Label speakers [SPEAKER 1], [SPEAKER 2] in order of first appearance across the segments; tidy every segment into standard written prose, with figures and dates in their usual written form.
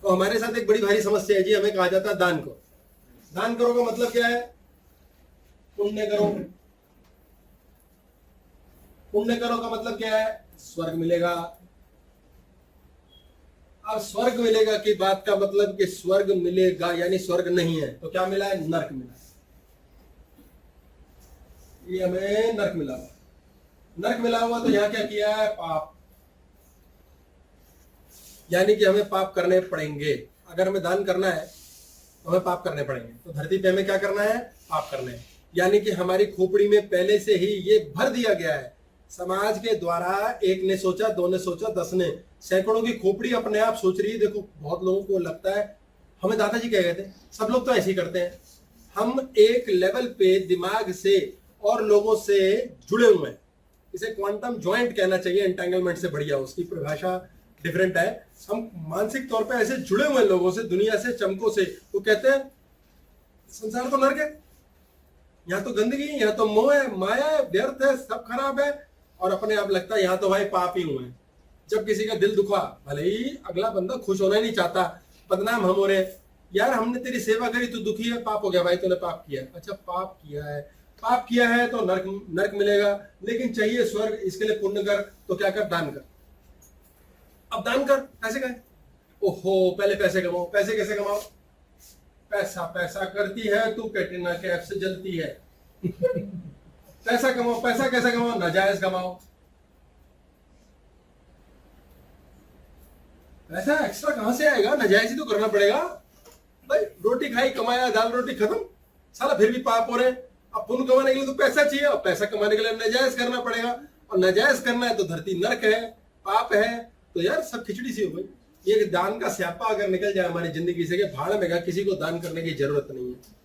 [SPEAKER 1] तो हमारे साथ एक बड़ी भारी समस्या है जी, हमें कहा जाता है दान करो। दान करो का मतलब क्या है? पुण्य करो। पुण्य करो का मतलब क्या है? स्वर्ग मिलेगा। अब स्वर्ग मिलेगा की बात का मतलब कि स्वर्ग मिलेगा यानी स्वर्ग नहीं है तो क्या मिला है? नरक मिला है। ये हमें नरक मिला हुआ। नरक मिला हुआ तो यहां क्या किया है? पाप। यानी कि हमें पाप करने पड़ेंगे। अगर हमें दान करना है तो हमें पाप करने पड़ेंगे। तो धरती पे हमें क्या करना है? पाप करने हैं। यानी कि हमारी खोपड़ी में पहले से ही ये भर दिया गया है समाज के द्वारा। एक ने सोचा, दो ने सोचा, 10 ने, सैकड़ों की खोपड़ी अपने आप सोच रही है। देखो बहुत लोगों को लगता है, हमें दादाजी कह गए थे, सब लोग तो ऐसे ही करते हैं। हम एक लेवल पे दिमाग से और लोगों से जुड़े हुए हैं। इसे क्वांटम ज्वाइंट कहना चाहिए, एंटेंगलमेंट से बढ़िया, उसकी परिभाषा डिफरेंट है। हम मानसिक तौर पे ऐसे जुड़े हुए हैं लोगों से, दुनिया से, चमकों से। वो कहते हैं संसार तो नरक है, यहाँ तो गंदगी, यहाँ तो मोह है, माया है, व्यर्थ है, सब खराब है। और अपने आप लगता है यहाँ तो भाई पाप ही हुए। जब किसी का दिल दुखा, भले ही अगला बंदा खुश होना ही नहीं चाहता, बदनाम हम हो रहे, यार हमने तेरी सेवा करी, तू दुखी है, पाप हो गया भाई, तूने पाप किया। अच्छा पाप किया है, पाप किया है तो नरक नरक मिलेगा, लेकिन चाहिए स्वर्ग। इसके लिए पुण्य कर, तो क्या कर? दान कर। अब दान कर, पैसे का है। ओहो, पहले पैसे कमाओ। पैसे कैसे कमाओ? पैसा पैसा करती है तू, कैटरीना कैफ से जलती है। पैसा कमाओ। पैसा कैसे कमाओ? नाजायज कमाओ। पैसा एक्स्ट्रा कहां से आएगा? नाजायज ही तो करना पड़ेगा भाई। रोटी खाई, कमाया, दाल रोटी खत्म, साला फिर भी पाप हो रहे हैं। अब पुण्य कमाने के लिए तो पैसा चाहिए, और पैसा कमाने के लिए नाजायज करना पड़ेगा, और नाजायज करना है तो धरती नरक है, पाप है। तो यार सब खिचड़ी सी हो गई। ये दान का स्यापा अगर निकल जाए हमारी जिंदगी से कि भाड़ में, किसी को दान करने की जरूरत नहीं है,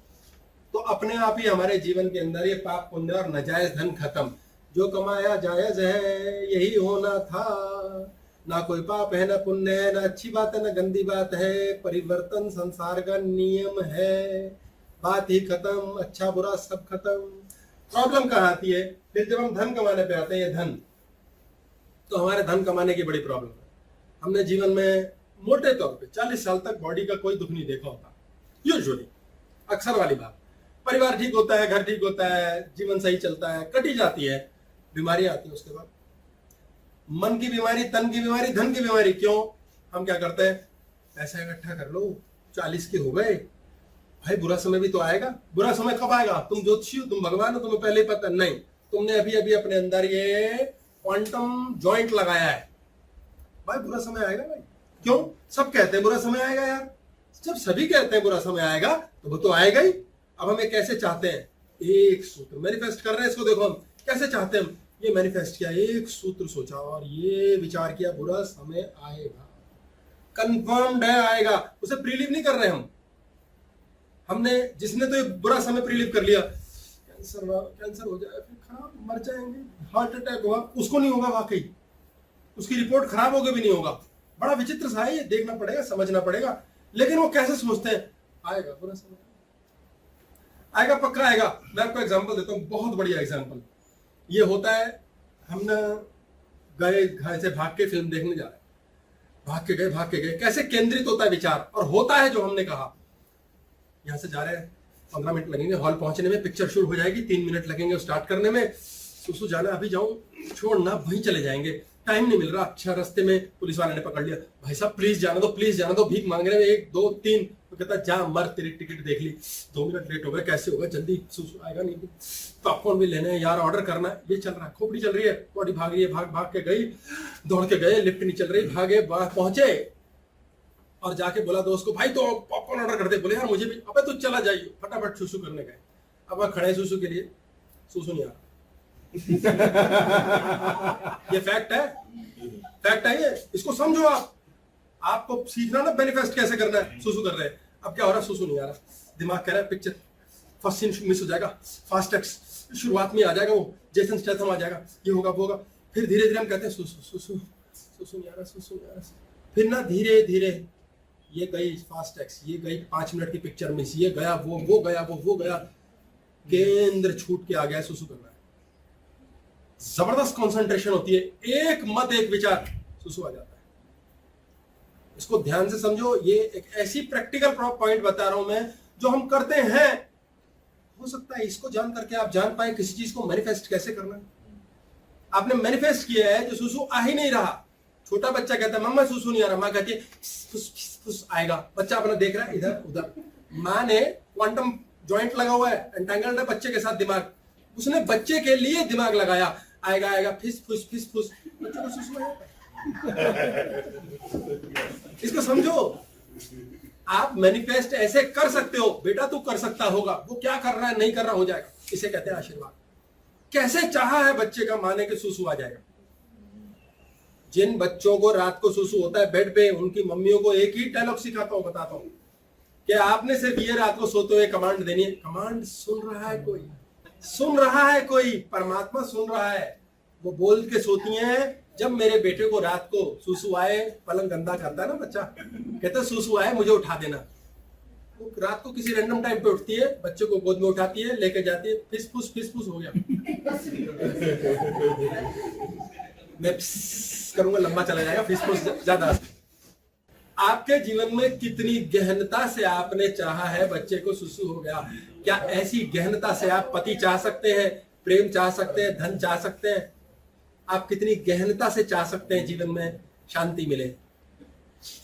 [SPEAKER 1] तो अपने आप ही हमारे जीवन के अंदर ये पाप पुण्य और नाजायज धन खत्म। जो कमाया जायज है, यही होना था। ना कोई पाप है, ना पुण्य है, ना अच्छी बात है, ना गंदी बात है। परिवर्तन संसार का नियम है। बात ही खत्म, अच्छा बुरा सब खत्म। प्रॉब्लम कहाँ आती है? फिर जब हम धन कमाने पे आते हैं, ये धन, तो हमारे धन कमाने की बड़ी प्रॉब्लम है। हमने जीवन में मोटे तौर पे 40 साल तक बॉडी का कोई दुख नहीं देखा होता, यूजुअली, अक्सर वाली बात। परिवार ठीक होता है, घर ठीक होता है, जीवन सही चलता है, कटी जाती है, बीमारी आती है उसके बाद। मन की बीमारी, तन की बीमारी, धन की बीमारी। क्यों? हम क्या करते हैं? पैसा इकट्ठा कर लो, 40 के हो गए भाई, बुरा समय भी तो आएगा। बुरा समय कब आएगा? तुम ज्योतिषी हो, तुम भगवान हो, तुम्हें पहले ही पता नहीं। तुमने अभी अभी अपने अंदर ये क्वांटम जॉइंट लगाया है भाई, बुरा समय आएगा भाई। क्यों? सब कहते हैं बुरा समय आएगा यार। जब सभी कहते हैं बुरा समय आएगा तो वो तो आएगा ही। अब हम ये कैसे चाहते हैं? एक सूत्र मैनिफेस्ट कर रहे हैं। इसको देखो हम कैसे चाहते हैं। हम ये मैनिफेस्ट किया, एक सूत्र सोचा और ये विचार किया, बुरा समय आएगा, कंफर्म्ड है आएगा। उसे प्रीलीव नहीं कर रहे हम। हमने, जिसने तो ये बुरा समय प्रीलीव कर लिया, कैंसर हो जाए, फिर खराब, मर जाएंगे, हार्ट अटैक हुआ, उसको नहीं होगा, वाकई उसकी रिपोर्ट खराब होगी भी नहीं होगा। बड़ा विचित्र सा है ये, देखना पड़ेगा, समझना पड़ेगा। लेकिन वो कैसे सोचते हैं? आएगा बुरा समय, आएगा, पक्का आएगा। मैं आपको एग्जांपल देता हूँ, बहुत बढ़िया एग्जांपल। ये होता है, हम ना गए, घर से भाग के फिल्म देखने जा रहे हैं, भाग के गए, कैसे केंद्रित होता है विचार, और होता है जो हमने कहा। यहां से जा रहे हैं, 15 मिनट लगेंगे हॉल पहुंचने में, पिक्चर शुरू हो जाएगी, 3 मिनट लगेंगे स्टार्ट करने में। सुसु जाना, अभी जाऊं, छोड़ना, वहीं चले जाएंगे, टाइम नहीं मिल रहा। अच्छा रास्ते में पुलिस वाले ने पकड़ लिया, भाई साहब प्लीज जाना दो, प्लीज जाना दो, भीख मांगने में 1 2 3। तो कहता जा मर, तेरी टिकट देख ली, 2 मिनट लेट हो गए, कैसे होगा, जल्दी सुसु आएगा नहीं, पॉपकॉर्न भी लेने हैं यार, ऑर्डर करना है। ये चल रहा है, खोपड़ी चल रही है, बॉडी भाग रही है, भाग के गई, दौड़ के गए, लिफ्ट नहीं चल रही, भागे, पहुंचे और जाके बोला दोस्त को, भाई तो पॉपकॉर्न ऑर्डर करते। बोले यार मुझे भी। अबे तू चला जाइए, फटाफट सुसु करने गए। अब वह खड़े सुसु के लिए, सुसु नहीं आ रहा। ये फैक्ट है, फैक्ट है ये, इसको समझो आप। आपको सीखना ना मैनिफेस्ट कैसे करना है। सुसु कर रहे हैं, अब क्या हो रहा है? सुसु नहीं आ रहा, दिमाग कह रहा है पिक्चर फर्स्ट सीन मिस हो जाएगा, फास्ट एक्स शुरुआत में आ जाएगा, वो जेसन स्टेथम आ जाएगा, ये होगा वो होगा। फिर धीरे धीरे हम कहते हैं सुसु सुसु सुसु नहीं आ रहा, सुसु नहीं आ रहा। फिर ना धीरे धीरे ये गई फास्ट एक्स, ये गई 5 मिनट की पिक्चर मिस, ये गया वो गया वो गया, केंद्र छूट के आ गया, सुसु करना है। जबरदस्त कंसंट्रेशन होती है, एक मत एक विचार, सुसु आ जाता है। इसको ध्यान से समझो, ये एक ऐसी प्रैक्टिकल पॉइंट बता रहा हूं मैं जो हम करते हैं। हो सकता है इसको जान करके आप जान पाए किसी चीज को मैनिफेस्ट कैसे करना है। आपने मैनिफेस्ट किया है जो सुसु आ ही नहीं रहा। छोटा बच्चा कहता है मम्मा सुसु नहीं आ रहा, माँ कहती है फुस फुस आएगा। बच्चा अपना देख रहा है इधर उधर, माँ ने क्वांटम जॉइंट लगा हुआ है, एंटेंगल्ड है बच्चे के साथ दिमाग, उसने बच्चे के लिए दिमाग लगाया, आएगा आएगा फिस फुस, बच्चे को सुसु आएगा। इसको समझो, आप मैनिफेस्ट ऐसे कर सकते हो, बेटा तू कर सकता होगा, वो क्या कर रहा है नहीं कर रहा हो जाएगा, इसे कहते हैं आशीर्वाद। कैसे चाहा है बच्चे का माने के सुसु आ जाएगा। जिन बच्चों को रात को सुसु होता है बेड पे, उनकी मम्मियों को एक ही डायलॉग सिखाता हूं, बताता हूं कि आपने सिर्फ ये रात को सोते हुए कमांड देनी है। कमांड सुन रहा है कोई, सुन रहा है कोई, परमात्मा सुन रहा है। वो बोल के सोती हैं, जब मेरे बेटे को रात को सुसु आए, पलंग गंदा करता है ना बच्चा, कहता है सुसु आए मुझे उठा देना। वो रात को किसी रैंडम टाइम पे उठती है, बच्चे को गोद में उठाती है, लेके जाती है, फिस फुस हो गया। मैं करूंगा लंबा चला जाएगा, फिस फुस ज्यादा। आपके जीवन में कितनी गहनता से आपने चाहा है बच्चे को सुसु हो गया। क्या ऐसी गहनता से आप पति चाह सकते हैं, प्रेम चाह सकते हैं, धन चाह सकते हैं? आप कितनी गहनता से चाह सकते हैं जीवन में शांति मिले?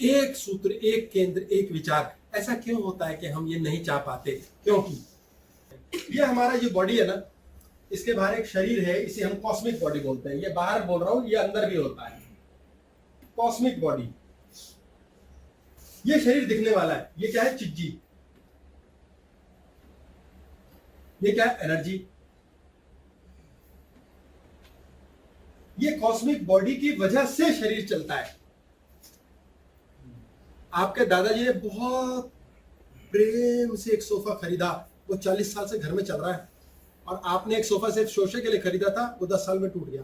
[SPEAKER 1] एक सूत्र, एक केंद्र, एक विचार। ऐसा क्यों होता है कि हम ये नहीं चाह पाते? क्योंकि ये हमारा जो बॉडी है ना, इसके बाहर एक शरीर है, इसे हम कॉस्मिक बॉडी बोलते हैं। ये बाहर बोल रहा हूं, ये अंदर भी होता है कॉस्मिक बॉडी। ये शरीर दिखने वाला है, ये क्या है? चिज्जी। ये क्या है? एनर्जी। ये कॉस्मिक बॉडी की वजह से शरीर चलता है। आपके दादाजी ने बहुत प्रेम से एक सोफा खरीदा, वो 40 साल से घर में चल रहा है, और आपने एक सोफा सिर्फ शोशे के लिए खरीदा था, वो 10 साल में टूट गया।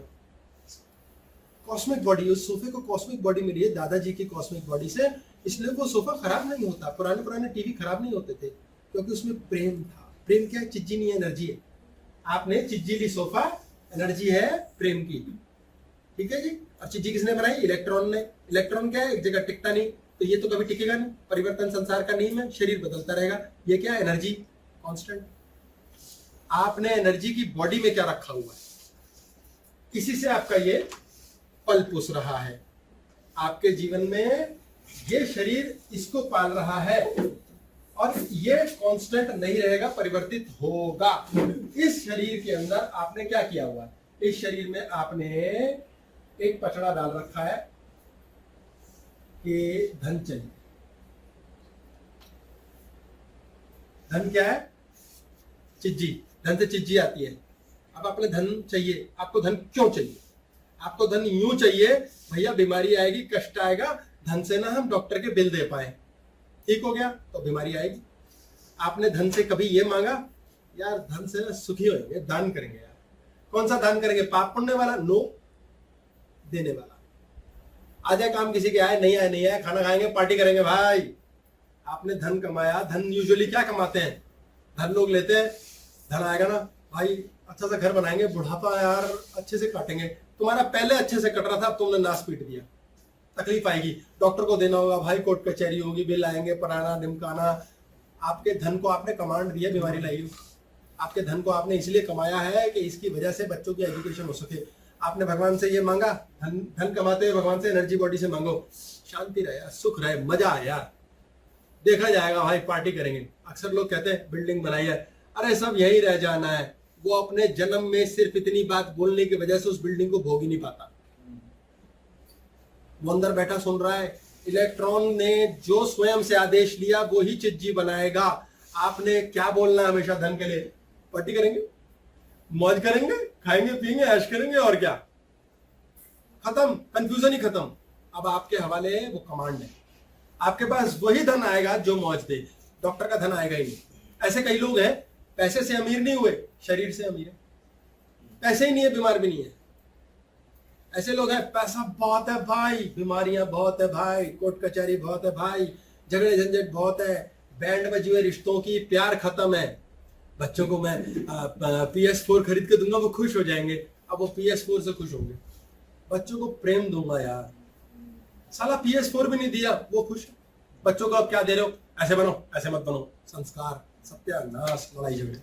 [SPEAKER 1] कॉस्मिक बॉडी, उस सोफे को कॉस्मिक बॉडी मिली है दादाजी की कॉस्मिक बॉडी से, इसलिए वो सोफा खराब नहीं होता। पुराने टीवी खराब नहीं होते थे, क्योंकि उसमें प्रेम था। प्रेम क्या है? चिज्जी नहीं है, एनर्जी है। आपने चिज्जी ली सोफा, एनर्जी है प्रेम की, ठीक है जी। और चिज्जी किसने बनाई? इलेक्ट्रॉन ने। इलेक्ट्रॉन क्या है? एक जगह टिकता नहीं, तो ये तो कभी टिकेगा नहीं। परिवर्तन संसार का नियम है, शरीर बदलता रहेगा। ये क्या है? Energy, constant. आपने एनर्जी की बॉडी में क्या रखा हुआ है? इसी से आपका ये पल पुस रहा है। आपके जीवन में ये शरीर इसको पाल रहा है, और ये कांस्टेंट नहीं रहेगा, परिवर्तित होगा। इस शरीर के अंदर आपने क्या किया हुआ है? इस शरीर में आपने एक पचड़ा डाल रखा है कि धन चाहिए। धन क्या है? चिज्जी। धन से चिज्जी आती है। अब आपने धन चाहिए। आपको धन क्यों चाहिए? आपको धन यूं चाहिए, भैया बीमारी आएगी, कष्ट आएगा, धन से ना हम डॉक्टर के बिल दे पाए, ठीक हो गया तो बीमारी आएगी। आपने धन से कभी ये मांगा, यार धन से ना सुखी होंगे, दान करेंगे। यार कौन सा दान करेंगे? पाप पुण्य वाला? नो, देने वाला। आ जाए काम किसी के, आए नहीं आए नहीं आए, खाना खाएंगे, पार्टी करेंगे। भाई आपने धन कमाया। धन यूजुअली क्या कमाते हैं? धन लोग लेते हैं, धन आएगा ना भाई अच्छा सा घर बनाएंगे, बुढ़ापा यार अच्छे से काटेंगे। तुम्हारा पहले अच्छे से कट रहा था, अब तुमने नाश पीट दिया, तकलीफ आएगी, डॉक्टर को देना होगा, भाई कोर्ट कचहरी होगी, बिल आएंगे, पराना निमकाना। आपके धन को आपने कमांड दिया, बीमारी लाई। आपके धन को आपने इसलिए कमाया है कि इसकी वजह से बच्चों की एजुकेशन हो सके। आपने भगवान से ये मांगा, धन कमाते हुए भगवान से एनर्जी बॉडी से मांगो, शांति रहे, सुख रहे, मजा आए। यार देखा जाएगा भाई, पार्टी करेंगे। अक्सर लोग कहते हैं बिल्डिंग बनाई है, अरे सब यही रह जाना है। वो अपने जन्म में सिर्फ इतनी बात बोलने की वजह से उस बिल्डिंग को भोग ही नहीं पाता। वो अंदर बैठा सुन रहा है। इलेक्ट्रॉन ने जो स्वयं से आदेश लिया वो ही चिज्जी बनाएगा। आपने क्या बोलना है हमेशा? धन के लिए पार्टी करेंगे, मौज करेंगे, खाएंगे पिएंगे, ऐश करेंगे, और क्या, खत्म, कंफ्यूजन ही खत्म। अब आपके हवाले वो कमांड है। आपके पास वही धन आएगा जो मौज दे, डॉक्टर का धन आएगा ही नहीं। ऐसे कई लोग हैं, पैसे से अमीर नहीं हुए, शरीर से अमीर है। पैसे ही नहीं है, बीमार भी नहीं है। ऐसे लोग हैं, पैसा बहुत है भाई, बीमारियां बहुत है भाई, कोर्ट कचहरी बहुत है भाई, झगड़े झंझट बहुत है, बैंड बजे हुए रिश्तों की, प्यार खत्म है। बच्चों को मैं PS4 खरीद के दूंगा, वो खुश हो जाएंगे। अब वो PS4 से खुश होंगे। बच्चों को प्रेम दूंगा यार, साला PS4 भी नहीं दिया, वो खुश। बच्चों को अब क्या दे रहे हो, ऐसे बनो, ऐसे मत बनो, संस्कार, सत्यानाश, लड़ाई झगड़े।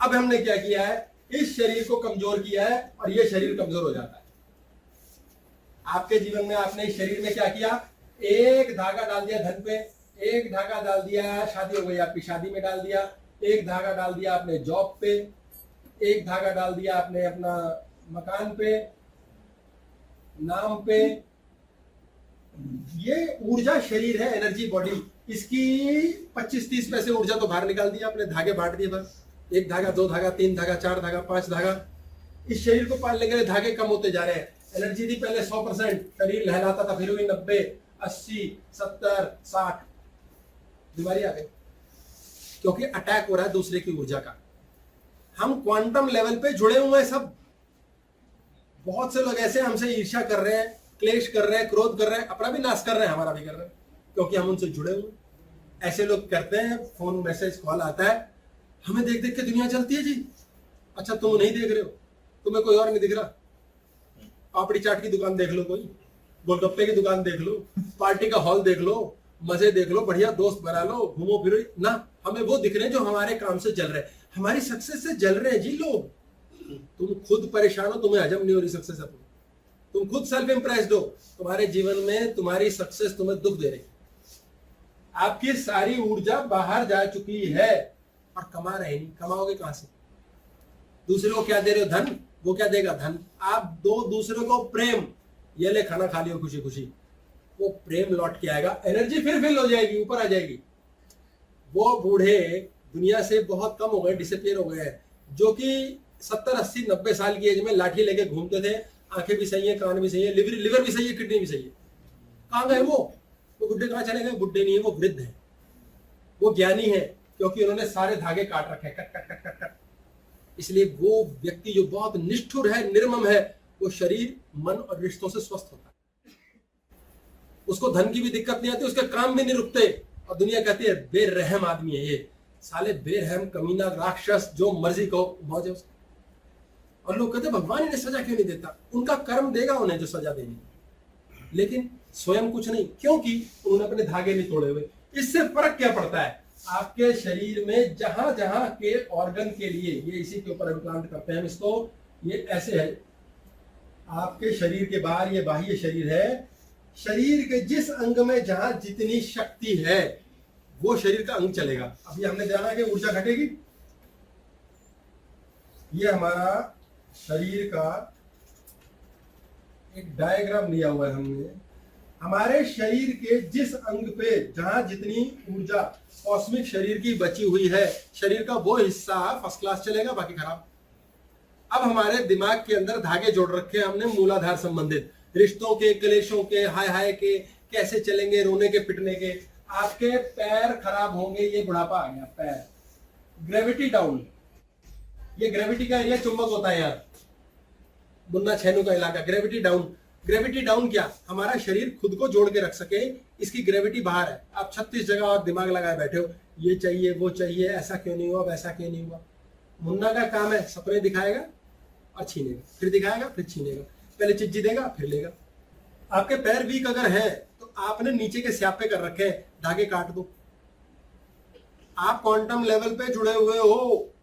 [SPEAKER 1] अब हमने क्या किया है, इस शरीर को कमजोर किया है और ये शरीर कमजोर हो जाता है। आपके जीवन में आपने इस शरीर में क्या किया, एक धागा डाल दिया धन पे, एक धागा डाल दिया, शादी हो गई आपकी, शादी में डाल दिया, एक धागा डाल दिया आपने जॉब पे, एक धागा डाल दिया आपने अपना मकान पे, नाम पे। ये ऊर्जा शरीर है, एनर्जी बॉडी, इसकी 25-30 पैसे ऊर्जा तो बाहर निकाल दिया आपने, धागे बांट दिए बस, एक धागा, दो धागा, तीन धागा, चार धागा, पांच धागा। इस शरीर को पालने के लिए धागे कम होते जा रहे हैं। एनर्जी थी पहले 100%, शरीर लहराता था, फिर हुई 90, 80, 70, 60, बीमारी आ गई, क्योंकि अटैक हो रहा है दूसरे की ऊर्जा का। हम क्वांटम लेवल पे जुड़े हुए हैं सब। बहुत से लोग ऐसे हमसे ईर्ष्या कर रहे हैं, क्लेश कर रहे हैं, क्रोध कर रहे हैं, अपना भी नाश कर रहे हैं, हमारा भी कर रहे हैं, क्योंकि हम उनसे जुड़े हुए। ऐसे लोग करते हैं, फोन मैसेज कॉल आता है, हमें देख देख के दुनिया चलती है जी। अच्छा तुम नहीं देख रहे हो, तुम्हें कोई और नहीं दिख रहा, पापड़ी चाट की दुकान देख लो, कोई गोलगप्पे की दुकान देख लो, पार्टी का हॉल देख लो, मजे देख लो, बढ़िया दोस्त बना लो, घूमो फिरो ना। हमें वो दिख रहे हैं जो हमारे काम से जल रहे हैं, हमारी सक्सेस से जल रहे हैं जी लोग। तुम खुद परेशान हो, तुम्हें हजम नहीं हो रही सक्सेस अपनी, तुम खुद सेल्फ इंप्रेस्ड हो, तुम्हारे जीवन में तुम्हारी सक्सेस तुम्हें दुख दे रही, आपकी सारी ऊर्जा बाहर जा चुकी है और कमा रहे नहीं, कमाओगे कहां से? दूसरे को क्या दे रहे हो, धन, वो क्या देगा, धन। आप दो दूसरे को प्रेम, ये ले खाना खा लियो खुशी खुशी, वो प्रेम लौट के आएगा, एनर्जी फिर फिल हो जाएगी, ऊपर आ जाएगी। वो बूढ़े दुनिया से बहुत कम हो गए, डिसअपियर हो गए हैं, जो कि 70, 80, 90 साल की एज में लाठी लेके घूमते थे, आंखें भी सही है, कान भी सही है, लिवर भी सही है, किडनी भी सही है। कहां गए वो बुढ़े कहां चले गए? बुढ़े नहीं है, वो वृद्ध है, वो ज्ञानी है, क्योंकि उन्होंने सारे धागे काट रखे, cut cut cut cut cut. इसलिए वो व्यक्ति जो बहुत निष्ठुर है, निर्मम है, वो शरीर, मन और रिश्तों से स्वस्थ होता है। उसको धन की भी दिक्कत नहीं आती, उसके काम भी नहीं रुकते, और दुनिया कहती है बेरहम आदमी है ये, साले बेरहम कमीना राक्षस, जो मर्जी कहो मौज है उसको। और लोग कहते भगवान इन्हें सजा क्यों नहीं देता? उनका कर्म देगा उन्हें जो सजा देनी, लेकिन स्वयं कुछ नहीं, क्योंकि उन्होंने अपने धागे नहीं तोड़े हुए। इससे फर्क क्या पड़ता है? आपके शरीर में जहां जहां के ऑर्गन के लिए, ये इसी के ऊपर इम्प्लांट करते हैं हम इसको, ये ऐसे है, आपके शरीर के बाहर ये बाह्य शरीर है, शरीर के जिस अंग में जहां जितनी शक्ति है वो शरीर का अंग चलेगा। अभी हमने जाना कि ऊर्जा घटेगी, ये हमारा शरीर का एक डायग्राम लिया हुआ है हमने। हमारे शरीर के जिस अंग पे जहां जितनी ऊर्जा कॉस्मिक शरीर की बची हुई है, शरीर का वो हिस्सा फर्स्ट क्लास चलेगा, बाकी खराब। अब हमारे दिमाग के अंदर धागे जोड़ रखे हैं हमने मूलाधार संबंधित, रिश्तों के, क्लेशों के, हाय हाय के, कैसे चलेंगे, रोने के, पिटने के। आपके पैर खराब होंगे, ये बुढ़ापा आ गया, पैर, ग्रेविटी डाउन, ये ग्रेविटी का एरिया चुंबक होता है यार, मुन्ना छेनू का इलाका, ग्रेविटी डाउन। ग्रेविटी डाउन क्या? हमारा शरीर खुद को जोड़ के रख सके, इसकी ग्रेविटी बाहर है। आप 36 जगह और दिमाग लगाए बैठे हो, ये चाहिए, वो चाहिए, ऐसा क्यों नहीं हुआ, वैसा क्यों नहीं हुआ। मुन्ना का काम है सपने दिखाएगा और छीनेगा, फिर दिखाएगा, फिर छीनेगा, पहले चिज्जी देगा, फिर लेगा। आपके पैर वीक अगर है तो आपने नीचे के स्यापे कर रखे हैं, धागे काट दो। आप क्वांटम लेवल पे जुड़े हुए हो,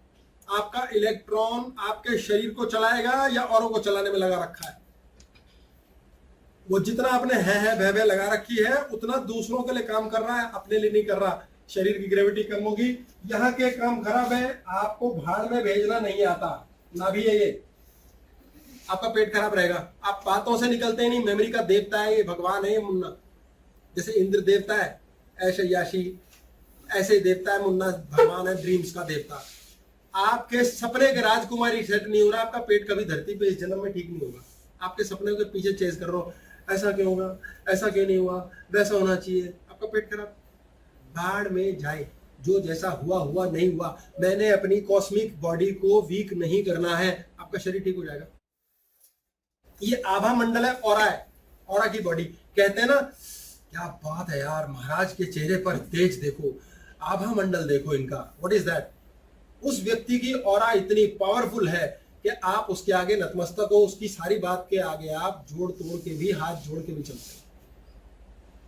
[SPEAKER 1] आपका इलेक्ट्रॉन आपके शरीर को चलाएगा या औरों को चलाने में लगा रखा है? वो जितना आपने है भय लगा रखी है, उतना दूसरों के लिए काम कर रहा है, अपने लिए नहीं कर रहा। शरीर की ग्रेविटी कम होगी, यहाँ के काम खराब है, आपको भाड़ में भेजना नहीं आता ना, भी है ये। आपका पेट खराब रहेगा, आप बातों से निकलते ही नहीं। मेमोरी का देवता है ये, भगवान है ये मुन्ना, जैसे इंद्र देवता है, ऐसे याशी ऐसे देवता है मुन्ना, भगवान है ड्रीम्स का देवता। आपके सपने के राजकुमारी सेट नहीं हो रहा, आपका पेट कभी धरती पे इस जन्म में ठीक नहीं होगा। आपके सपने के पीछे चेस कर रहे हो, ऐसा क्यों होगा, ऐसा क्यों नहीं हुआ, वैसा होना चाहिए, आपका पेट खराब। भाड़ में जाए, जो जैसा हुआ हुआ, नहीं हुआ। मैंने अपनी कॉस्मिक बॉडी को वीक नहीं करना है, आपका शरीर ठीक हो जाएगा। ये आभा मंडल है, ऑरा है, ऑरा की बॉडी। कहते हैं ना, क्या बात है यार, महाराज के चेहरे पर तेज देखो, आभा मंडल देखो इनका। What is that? उस व्यक्ति की ऑरा इतनी पावरफुल है कि आप उसके आगे नतमस्तक हो, उसकी सारी बात के आगे आप जोड़ तोड़ के भी, हाथ जोड़ के भी चलते हैं।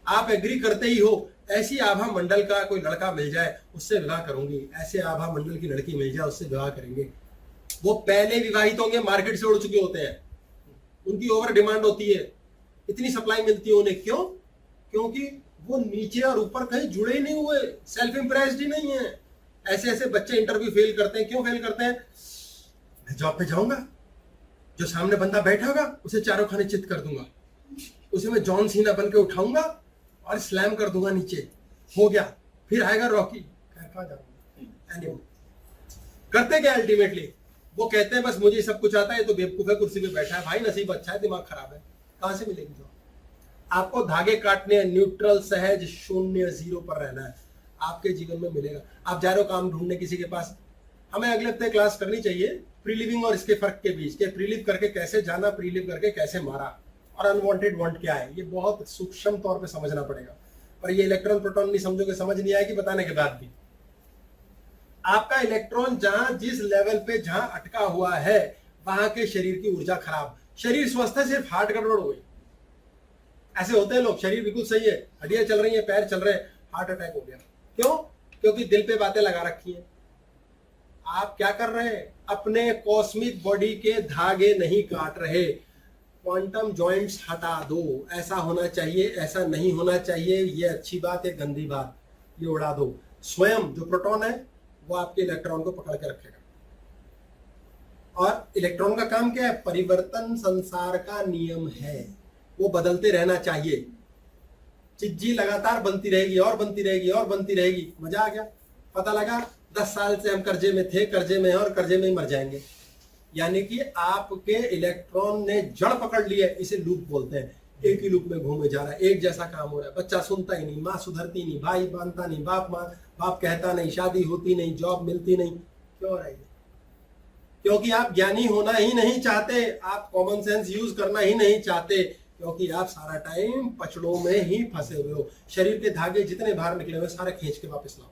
[SPEAKER 1] आप एग्री करते ही हो, ऐसी आभा मंडल का कोई लड़का मिल जाए उससे विवाह करूंगी, ऐसे आभा मंडल की लड़की मिल जाए उससे विवाह करेंगे। वो पहले विवाहित होंगे, मार्केट से उड़ चुके होते हैं, उनकी ओवर डिमांड होती है, इतनी सप्लाई मिलती है उन्हें। क्यों? क्योंकि वो नीचे और ऊपर कहीं जुड़े ही नहीं हुए, सेल्फ इंप्रेस्ड ही नहीं है। ऐसे ऐसे बच्चे इंटरव्यू फेल करते हैं। क्यों फेल करते हैं? मैं जॉब पे जाऊंगा, जो सामने बंदा बैठा होगा उसे चारों खाने चित कर दूंगा, उसे मैं जॉन सीना बन के उठाऊंगा और स्लैम कर दूंगा नीचे, हो गया। फिर आएगा रॉकी, कहाँ जाऊंगा। करते क्या अल्टीमेटली? वो कहते हैं बस मुझे सब कुछ आता है, तो बेवकूफ है, कुर्सी पे बैठा है। भाई नसीब अच्छा है, दिमाग खराब है, कहां से मिलेगी जॉब? आपको धागे काटने, न्यूट्रल, सहज, शून्य, जीरो पर रहना है, आपके जीवन में मिलेगा। आप जा रहे हो काम ढूंढने किसी के पास, हमें अगले हफ्ते क्लास करनी चाहिए प्रीलिविंग और इसके फर्क के बीच के, प्रीलिव करके कैसे जाना, प्रीलिव करके कैसे मारा, और अनवांटेड वांट क्या है, ये बहुत सूक्ष्म तौर पे समझना पड़ेगा। और ये इलेक्ट्रॉन प्रोटॉन नहीं समझोगे, समझ नहीं आएगी बताने के बाद भी। आपका इलेक्ट्रॉन जहां जिस लेवल पे जहां अटका हुआ है, वहां के शरीर की ऊर्जा खराब। शरीर स्वस्थ है, सिर्फ हार्ट गड़बड़ हो गई। ऐसे होते हैं लोग, शरीर बिल्कुल सही है, हड्डियां चल रही हैं, पैर चल रहे हैं, हार्ट अटैक हो गया। क्यों? क्योंकि दिल पे बातें लगा रखी हैं। आप क्या कर रहे हैं? अपने कॉस्मिक बॉडी के धागे नहीं काट रहे, क्वांटम जॉइंट्स हटा दो। ऐसा होना चाहिए, ऐसा नहीं होना चाहिए, ये अच्छी बात है, गंदी बात, ये उड़ा दो। स्वयं जो प्रोटॉन है वो आपके इलेक्ट्रॉन को पकड़ के रखेगा। और इलेक्ट्रॉन का काम क्या है? परिवर्तन संसार का नियम है, वो बदलते रहना चाहिए। चिज्जी लगातार बनती रहेगी और बनती रहेगी और बनती रहेगी। मजा आ गया? पता लगा 10 साल से हम कर्जे में थे, कर्जे में हैं और कर्जे में ही मर जाएंगे। यानी कि आपके इलेक्ट्रॉन ने जड़ पकड़ ली है, इसे लूप बोलते हैं। एक ही लूप में घूमे जा रहा है, एक जैसा काम हो रहा है। बच्चा सुनता ही नहीं, माँ सुधरती नहीं, भाई मानता नहीं, बाप कहता नहीं, शादी होती नहीं, जॉब मिलती नहीं। क्यों हो रहा है? क्योंकि आप ज्ञानी होना ही नहीं चाहते, आप कॉमन सेंस यूज करना ही नहीं चाहते, क्योंकि आप सारा टाइम पचड़ों में ही फंसे हुए हो। शरीर के धागे जितने बाहर निकले हुए सारे खींच के वापस लाओ,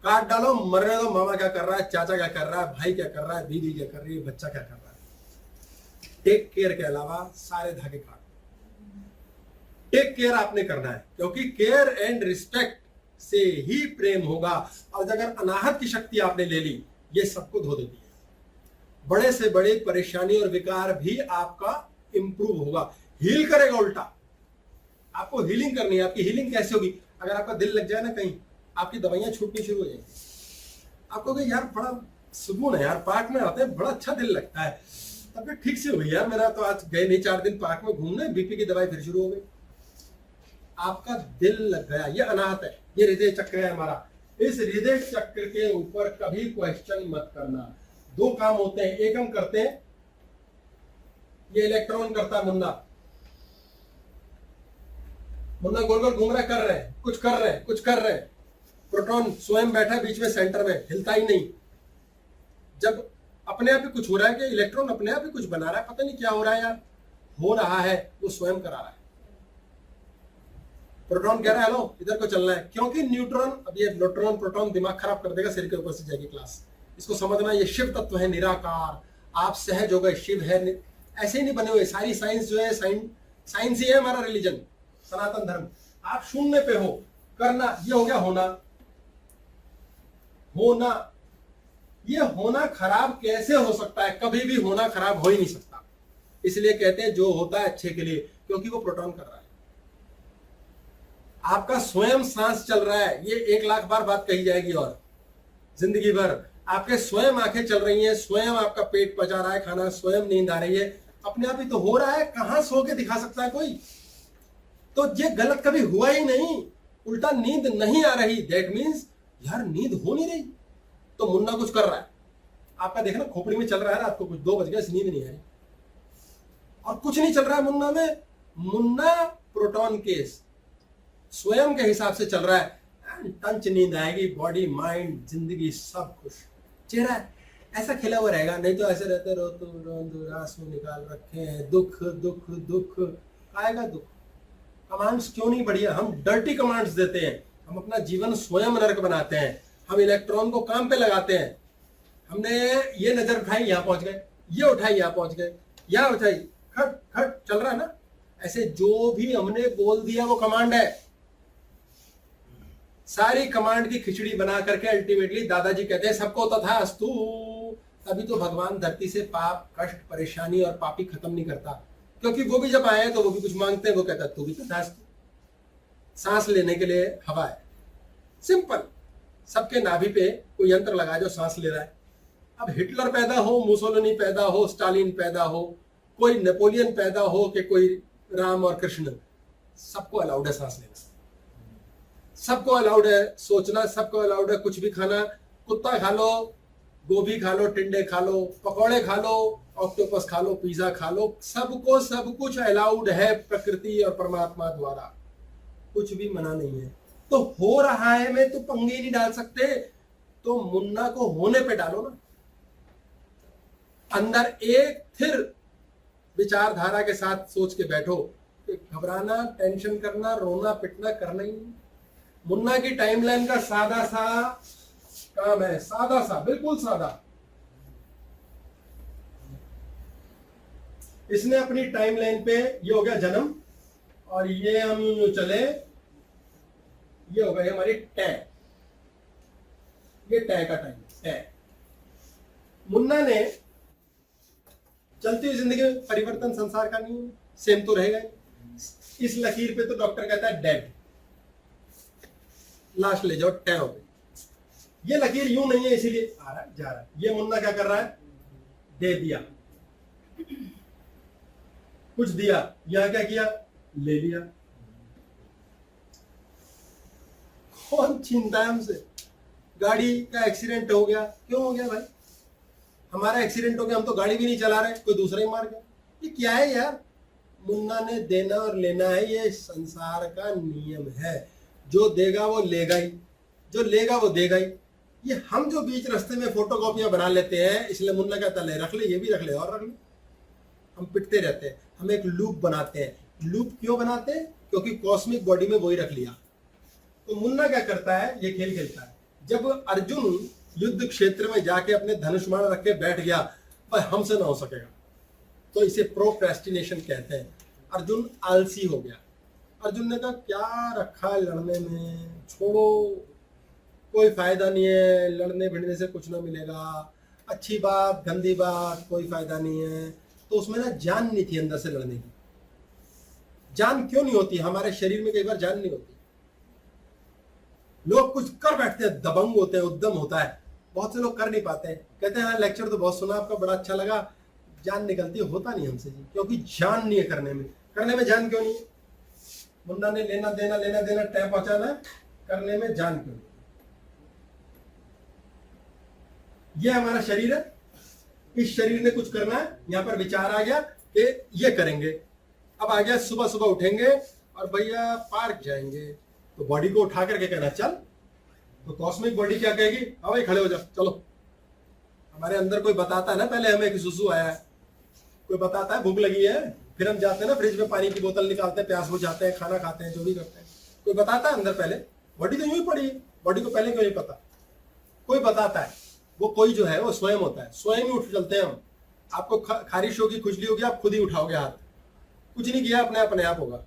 [SPEAKER 1] काट डालो, मरने दो। मामा क्या कर रहा है, चाचा क्या कर रहा है, भाई क्या कर रहा है, बीवी क्या कर रही है, बच्चा क्या कर रहा है। टेक केयर के अलावा सारे धागे काट। टेक केयर आपने करना है, क्योंकि केयर एंड रिस्पेक्ट से ही प्रेम होगा। और अगर अनाहत की शक्ति आपने ले ली, ये सबको धो देती है। बड़े से बड़े परेशानी और विकार भी आपका इंप्रूव होगा, हील करेगा। उल्टा आपको हीलिंग करनी है। आपकी हीलिंग कैसे होगी? अगर आपका दिल लग जाए ना कहीं, आपकी दवाइयां छूटनी शुरू हो जाएगी। आपको कहीं यार बड़ा सुकून है यार, पार्क में आते हैं, बड़ा अच्छा दिल लगता है, तबियत ठीक से हुई यार मेरा, तो आज गए नहीं 4 दिन पार्क में घूमने, बीपी की दवाई फिर शुरू हो गई। आपका दिल लग गया, ये अनाहत है, ये हृदय चक्र है हमारा। इस हृदय चक्र के ऊपर कभी क्वेश्चन मत करना। 2 काम होते हैं, एक हम करते हैं, ये इलेक्ट्रॉन करता है मुन्ना गोल गोल घूम रहा है, कर रहे हैं, कुछ कर रहे हैं, कुछ कर रहे हैं। प्रोटॉन स्वयं बैठा है बीच में सेंटर में, हिलता ही नहीं। जब अपने आप ही कुछ हो रहा है कि इलेक्ट्रॉन अपने आप ही कुछ बना रहा है, पता नहीं क्या हो रहा है यार, हो रहा है, वो स्वयं करा रहा है। प्रोटॉन कह रहा है हेलो इधर को चलना है, क्योंकि न्यूट्रॉन, अब ये न्यूट्रॉन प्रोटॉन दिमाग खराब कर देगा, सिर के ऊपर से जाएगी क्लास। इसको समझना, ये शिव तत्व है, निराकार। आप सहज हो गए, शिव है, ऐसे ही नहीं बने हुए। सारी साइंस जो है, साइंस ही है हमारा रिलीजन, सनातन धर्म। आप शून्य पे हो, करना, ये हो गया होना। होना, ये होना खराब कैसे हो सकता है? कभी भी होना खराब हो ही नहीं सकता। इसलिए कहते हैं जो होता है अच्छे के लिए, क्योंकि वो प्रोटॉन कर रहा है। आपका स्वयं सांस चल रहा है, ये 1 लाख बार बात कही जाएगी और जिंदगी भर। आपके स्वयं आंखें चल रही हैं, स्वयं आपका पेट पचा रहा है खाना, स्वयं नींद आ रही है, अपने आप ही तो हो रहा है। कहां सो के दिखा सकता है कोई? तो ये गलत कभी हुआ ही नहीं। उल्टा नींद नहीं आ रही, दैट मीन्स यार नींद हो नहीं रही, तो मुन्ना कुछ कर रहा है। आपका देखना खोपड़ी में चल रहा है रात को कुछ 2 बज गए, नींद नहीं आ रही और कुछ नहीं चल रहा है मुन्ना में। मुन्ना प्रोटॉन केस स्वयं के हिसाब से चल रहा है। टंच नींद आएगी, बॉडी माइंड जिंदगी सब खुश, चेहरा ऐसा खिला हुआ रहेगा। नहीं तो ऐसे रहते रहो तो आंसू निकाल रखे हैं, दुख दुख दुख आएगा। दुख कमांड्स क्यों नहीं बढ़िया? हम डर्टी कमांड्स देते हैं, हम अपना जीवन स्वयं नरक बनाते हैं। हम इलेक्ट्रॉन को काम पे लगाते हैं। हमने ये नजर उठाई, यहाँ पहुंच गए, ये उठाई, यहाँ पहुंच गए, यहाँ उठाई, खट खट चल रहा है ना। ऐसे जो भी हमने बोल दिया वो कमांड है, सारी कमांड की खिचड़ी बना करके अल्टीमेटली दादाजी कहते हैं सबको तथास्तु। तभी तो भगवान धरती से पाप, कष्ट, परेशानी और पापी खत्म नहीं करता, क्योंकि वो भी जब आए तो वो भी कुछ मांगते हैं। वो कहता तू भी तथास्तु। सांस लेने के लिए हवा है, सिंपल। सबके नाभि पे कोई यंत्र लगा जो सांस ले रहा है। अब हिटलर पैदा हो, मुसोलिनी पैदा हो, स्टालिन पैदा हो, कोई नेपोलियन पैदा हो कि कोई राम और कृष्ण, सबको अलाउड है सांस लेना, सबको अलाउड है सोचना, सबको अलाउड है कुछ भी खाना। कुत्ता खा लो, गोभी खा लो, टिंडे खा लो, पकौड़े खा लो, ऑक्टोपस खा लो, पिज्जा खा लो, सबको सब कुछ अलाउड है प्रकृति और परमात्मा द्वारा, कुछ भी मना नहीं है। तो हो रहा है मैं तो पंगे नहीं डाल सकते, तो मुन्ना को होने पे डालो ना। अंदर एक स्थिर विचारधारा के साथ सोच के बैठो कि घबराना, टेंशन करना, रोना पिटना करना ही नहीं। मुन्ना की टाइमलाइन का सादा सा काम है, सादा सा, बिल्कुल सादा। इसने अपनी टाइमलाइन पे, ये हो गया जन्म, और ये हम चले, ये हो गई हमारी टैग, ये टैग का टाइम है। मुन्ना ने चलती हुई जिंदगी में परिवर्तन संसार का नहीं है, सेम तो रहेगा। इस लकीर पे तो डॉक्टर कहता है डेड, लास्ट ले जाओ, टैग हो गई। ये लकीर यूं नहीं है इसीलिए आ रहा है जा रहा है। ये मुन्ना क्या कर रहा है, दे दिया, कुछ दिया, यहां क्या किया, ले लिया। कौन छीनता है हमसे? गाड़ी का एक्सीडेंट हो गया, क्यों हो गया भाई? हमारा एक्सीडेंट हो गया, हम तो गाड़ी भी नहीं चला रहे, कोई दूसरा ही मार गया। ये क्या है यार? मुन्ना ने देना और लेना है, ये संसार का नियम है। जो देगा वो लेगा ही, जो लेगा वो देगा ही। ये हम जो बीच रास्ते में फोटोकॉपियां बना लेते हैं, इसलिए मुन्ना कहता ले, रख ले, ये भी रख ले और रख ले। हम पिटते रहते हैं, हम एक लूप बनाते हैं। लूप क्यों बनाते हैं? क्योंकि कॉस्मिक बॉडी में वही रख लिया। तो मुन्ना क्या करता है, ये खेल खेलता है। जब अर्जुन युद्ध क्षेत्र में जाके अपने धनुष्मान रख के बैठ गया, पर हमसे ना हो सकेगा, तो इसे प्रोक्रेस्टिनेशन कहते हैं। अर्जुन आलसी हो गया। अर्जुन ने कहा क्या रखा है लड़ने में, छोड़ो, कोई फायदा नहीं है, लड़ने भिड़ने से कुछ ना मिलेगा, अच्छी बात गंदी बात कोई फायदा नहीं है। तो उसमें ना जान नहीं थी अंदर से लड़ने की। जान क्यों नहीं होती? हमारे शरीर में कई बार जान नहीं होती। लोग कुछ कर बैठते हैं, दबंग होते हैं, उद्यम होता है। बहुत से लोग कर नहीं पाते हैं, कहते हैं हाँ लेक्चर तो बहुत सुना आपका, बड़ा अच्छा लगा, जान निकलती होता नहीं हमसे जी, क्योंकि जान नहीं है करने में। करने में जान क्यों नहीं है? मुन्ना ने लेना देना टैप पहुंचाना, करने में जान क्यों नहीं? ये हमारा शरीर है, इस शरीर ने कुछ करना है। यहां पर विचार आ गया कि ये करेंगे। अब आ गया सुबह सुबह उठेंगे और भैया पार्क जाएंगे, तो बॉडी को उठा करके कहना चल। तो कॉस्मिक बॉडी क्या कहेगी, हाँ भाई खड़े हो जाओ चलो। हमारे अंदर कोई बताता है ना पहले हमें कि सुसु आया है, कोई बताता है भूख लगी है, फिर हम जाते हैं ना फ्रिज में पानी की बोतल निकालते हैं, प्यास बुझाते हैं, खाना खाते हैं, जो भी करते हैं। कोई बताता है अंदर पहले? बॉडी तो यूं ही पड़ी है, बॉडी को पहले क्यों नहीं पता? कोई बताता है, वो कोई जो है वो स्वयं होता है। स्वयं ही उठ चलते हैं हम। आपको खारिश होगी, खुजली होगी, आप खुद ही उठाओगे हाथ, कुछ नहीं किया, अपने आप होगा,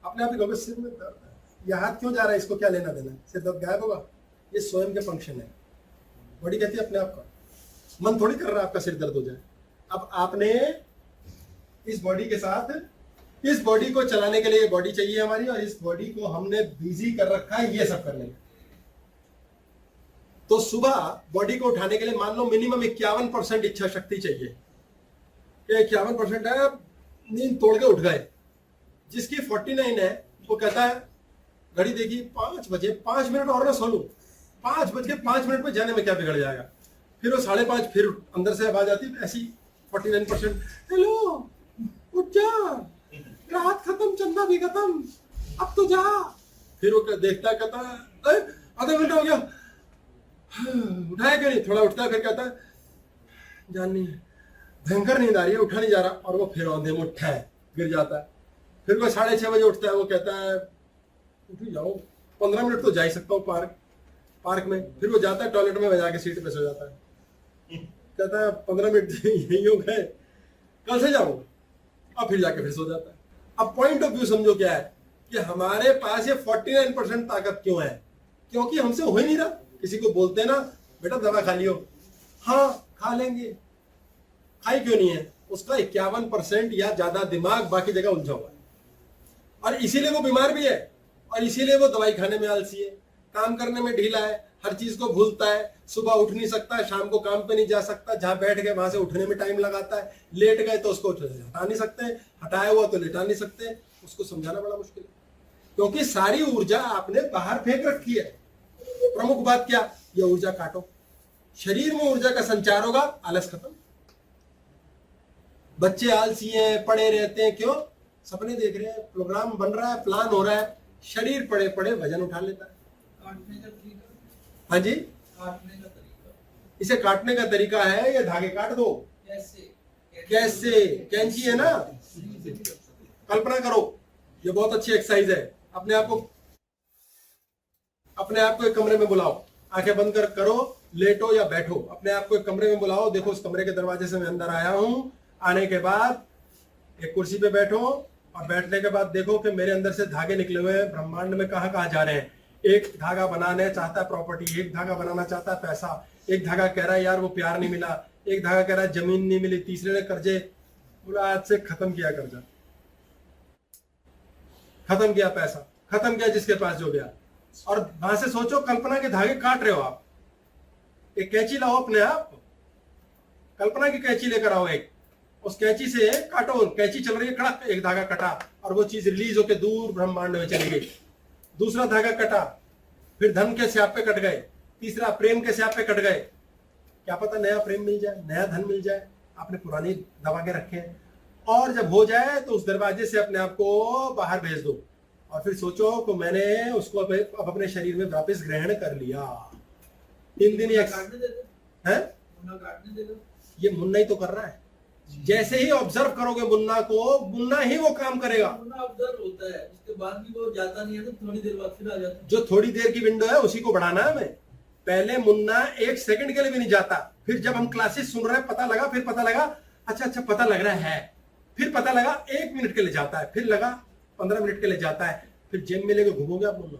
[SPEAKER 1] अपने आप ही कहोगे सिर में दर्द है, यह हाथ क्यों जा रहा है, इसको क्या लेना देना, सिर दर्द गायब होगा। ये स्वयं के फंक्शन है। बॉडी कहती है अपने आप का, मन थोड़ी कर रहा है आपका सिर दर्द हो जाए। अब आपने इस बॉडी के साथ, इस बॉडी को चलाने के लिए बॉडी चाहिए हमारी, और इस बॉडी को हमने बिजी कर रखा है ये सब करने में। तो सुबह बॉडी को उठाने के लिए मान लो मिनिमम 51% इच्छा शक्ति चाहिए। 51% है, नींद तोड़ के उठ गए। जिसकी 49 है वो कहता है घड़ी देखी 5 बजे, 5 मिनट और ना सो लूं, 5:05 में जाने में क्या बिगड़ जाएगा। फिर वो 5:30, फिर अंदर से आवाज आती है ऐसी 49%, हेलो उठ जा, रात खत्म, चंदा भी खत्म, अब तो जा। फिर वो देखता है, कहता है आधा घंटा हो गया, उठाया क्यों नहीं? थोड़ा उठता है, फिर कहता है जान नहीं, भयंकर नींद आ रही है, उठा नहीं जा रहा, और वो फिर औंधे में उठा है, गिर जाता है। फिर वो 6:30 बजे उठता है, वो कहता है उठ ही जाओ, 15 मिनट तो जा ही सकता हूँ पार्क में। फिर वो जाता है टॉयलेट में, जाके सीट पे सो जाता है, कहता है 15 मिनट यही हो गए, कल से जाऊंगा, और फिर जाके फिर सो जाता है। अब पॉइंट ऑफ व्यू समझो क्या है कि हमारे पास ये 49% ताकत क्यों है? क्योंकि हमसे हो ही नहीं रहा। किसी को बोलते हैं ना बेटा दवा खा लियो, हाँ खा लेंगे, खाई क्यों नहीं है? उसका 51% या ज्यादा दिमाग बाकी जगह उलझा हुआ है, और इसीलिए वो बीमार भी है, और इसीलिए वो दवाई खाने में आलसी है, काम करने में ढीला है, हर चीज को भूलता है, सुबह उठ नहीं सकता, शाम को काम पे नहीं जा सकता, जहां बैठ गए वहां से उठने में टाइम लगाता है, लेट गए तो उसको हटा नहीं सकते, हटाया हुआ तो लेटा नहीं सकते। उसको समझाना बड़ा मुश्किल है, क्योंकि सारी ऊर्जा आपने बाहर फेंक रखी है। प्रमुख बात क्या, ये ऊर्जा काटो। शरीर में ऊर्जा का संचार होगा, आलस खत्म। बच्चे आलसी हैं, पड़े रहते हैं, क्यों? सपने देख रहे हैं, प्रोग्राम बन रहा है, प्लान हो रहा है, शरीर पड़े पड़े वजन उठा लेता है।
[SPEAKER 2] काटने का तरीका?
[SPEAKER 1] हाँ जी,
[SPEAKER 2] काटने का तरीका
[SPEAKER 1] इसे काटने का तरीका है, ये धागे काट दो।
[SPEAKER 2] कैसे?
[SPEAKER 1] कैसे? कैंची है ना, कल्पना करो, ये बहुत अच्छी एक्सरसाइज है। अपने आप को एक कमरे में बुलाओ, आंखें बंद कर करो, लेटो या बैठो, अपने आप को एक कमरे में बुलाओ। देखो उस कमरे के दरवाजे से मैं अंदर आया हूं, आने के बाद एक कुर्सी पे बैठो, और बैठने के बाद देखो कि मेरे अंदर से धागे निकले हुए हैं, ब्रह्मांड में कहां कहां जा रहे हैं। एक धागा बनाने चाहता है प्रॉपर्टी, एक धागा बनाना चाहता है पैसा, एक धागा कह रहा है यार वो प्यार नहीं मिला, एक धागा कह रहा है जमीन नहीं मिली, तीसरे ने कर्जे, बोला आज से खत्म किया कर्जा, खत्म किया पैसा, खत्म किया जिसके पास जो गया। और वहां से सोचो कल्पना के धागे काट रहे हो आप। एक कैंची लाओ अपने आप, कल्पना की कैंची लेकर आओ, एक उस कैंची से काटो, कैंची चल रही है, कड़क एक धागा कटा और वो चीज रिलीज होकर दूर ब्रह्मांड में चली गई। दूसरा धागा कटा, फिर धन के स्याप पे कट गए, तीसरा प्रेम के स्याप पे कट गए। क्या पता नया प्रेम मिल जाए, नया धन मिल जाए, आपने पुरानी दबा के रखे हैं। और जब हो जाए तो उस दरवाजे से अपने आप को बाहर भेज दो, और फिर सोचो कि मैंने उसको अब अपने शरीर में वापस ग्रहण कर लिया। 3 दिन है, ये मुन्ना ही तो कर रहा है। जैसे ही ऑब्जर्व करोगे मुन्ना को, मुन्ना ही वो काम करेगा।
[SPEAKER 2] मुन्ना ऑब्जर्व होता है, उसके बाद भी वो जाता नहीं है, तो थोड़ी देर बाद फिर आ जाता है।
[SPEAKER 1] जो थोड़ी देर की विंडो है उसी को बढ़ाना है हमें। पहले मुन्ना 1 सेकंड के लिए भी नहीं जाता, फिर जब हम क्लासेस सुन रहे हैं पता लगा, फिर पता लगा अच्छा पता लग रहा है, फिर पता लगा 1 मिनट के लिए जाता है, फिर लगा 15 मिनट के लिए जाता है, फिर जेब में लेके घूमोगे आप मुन्ना।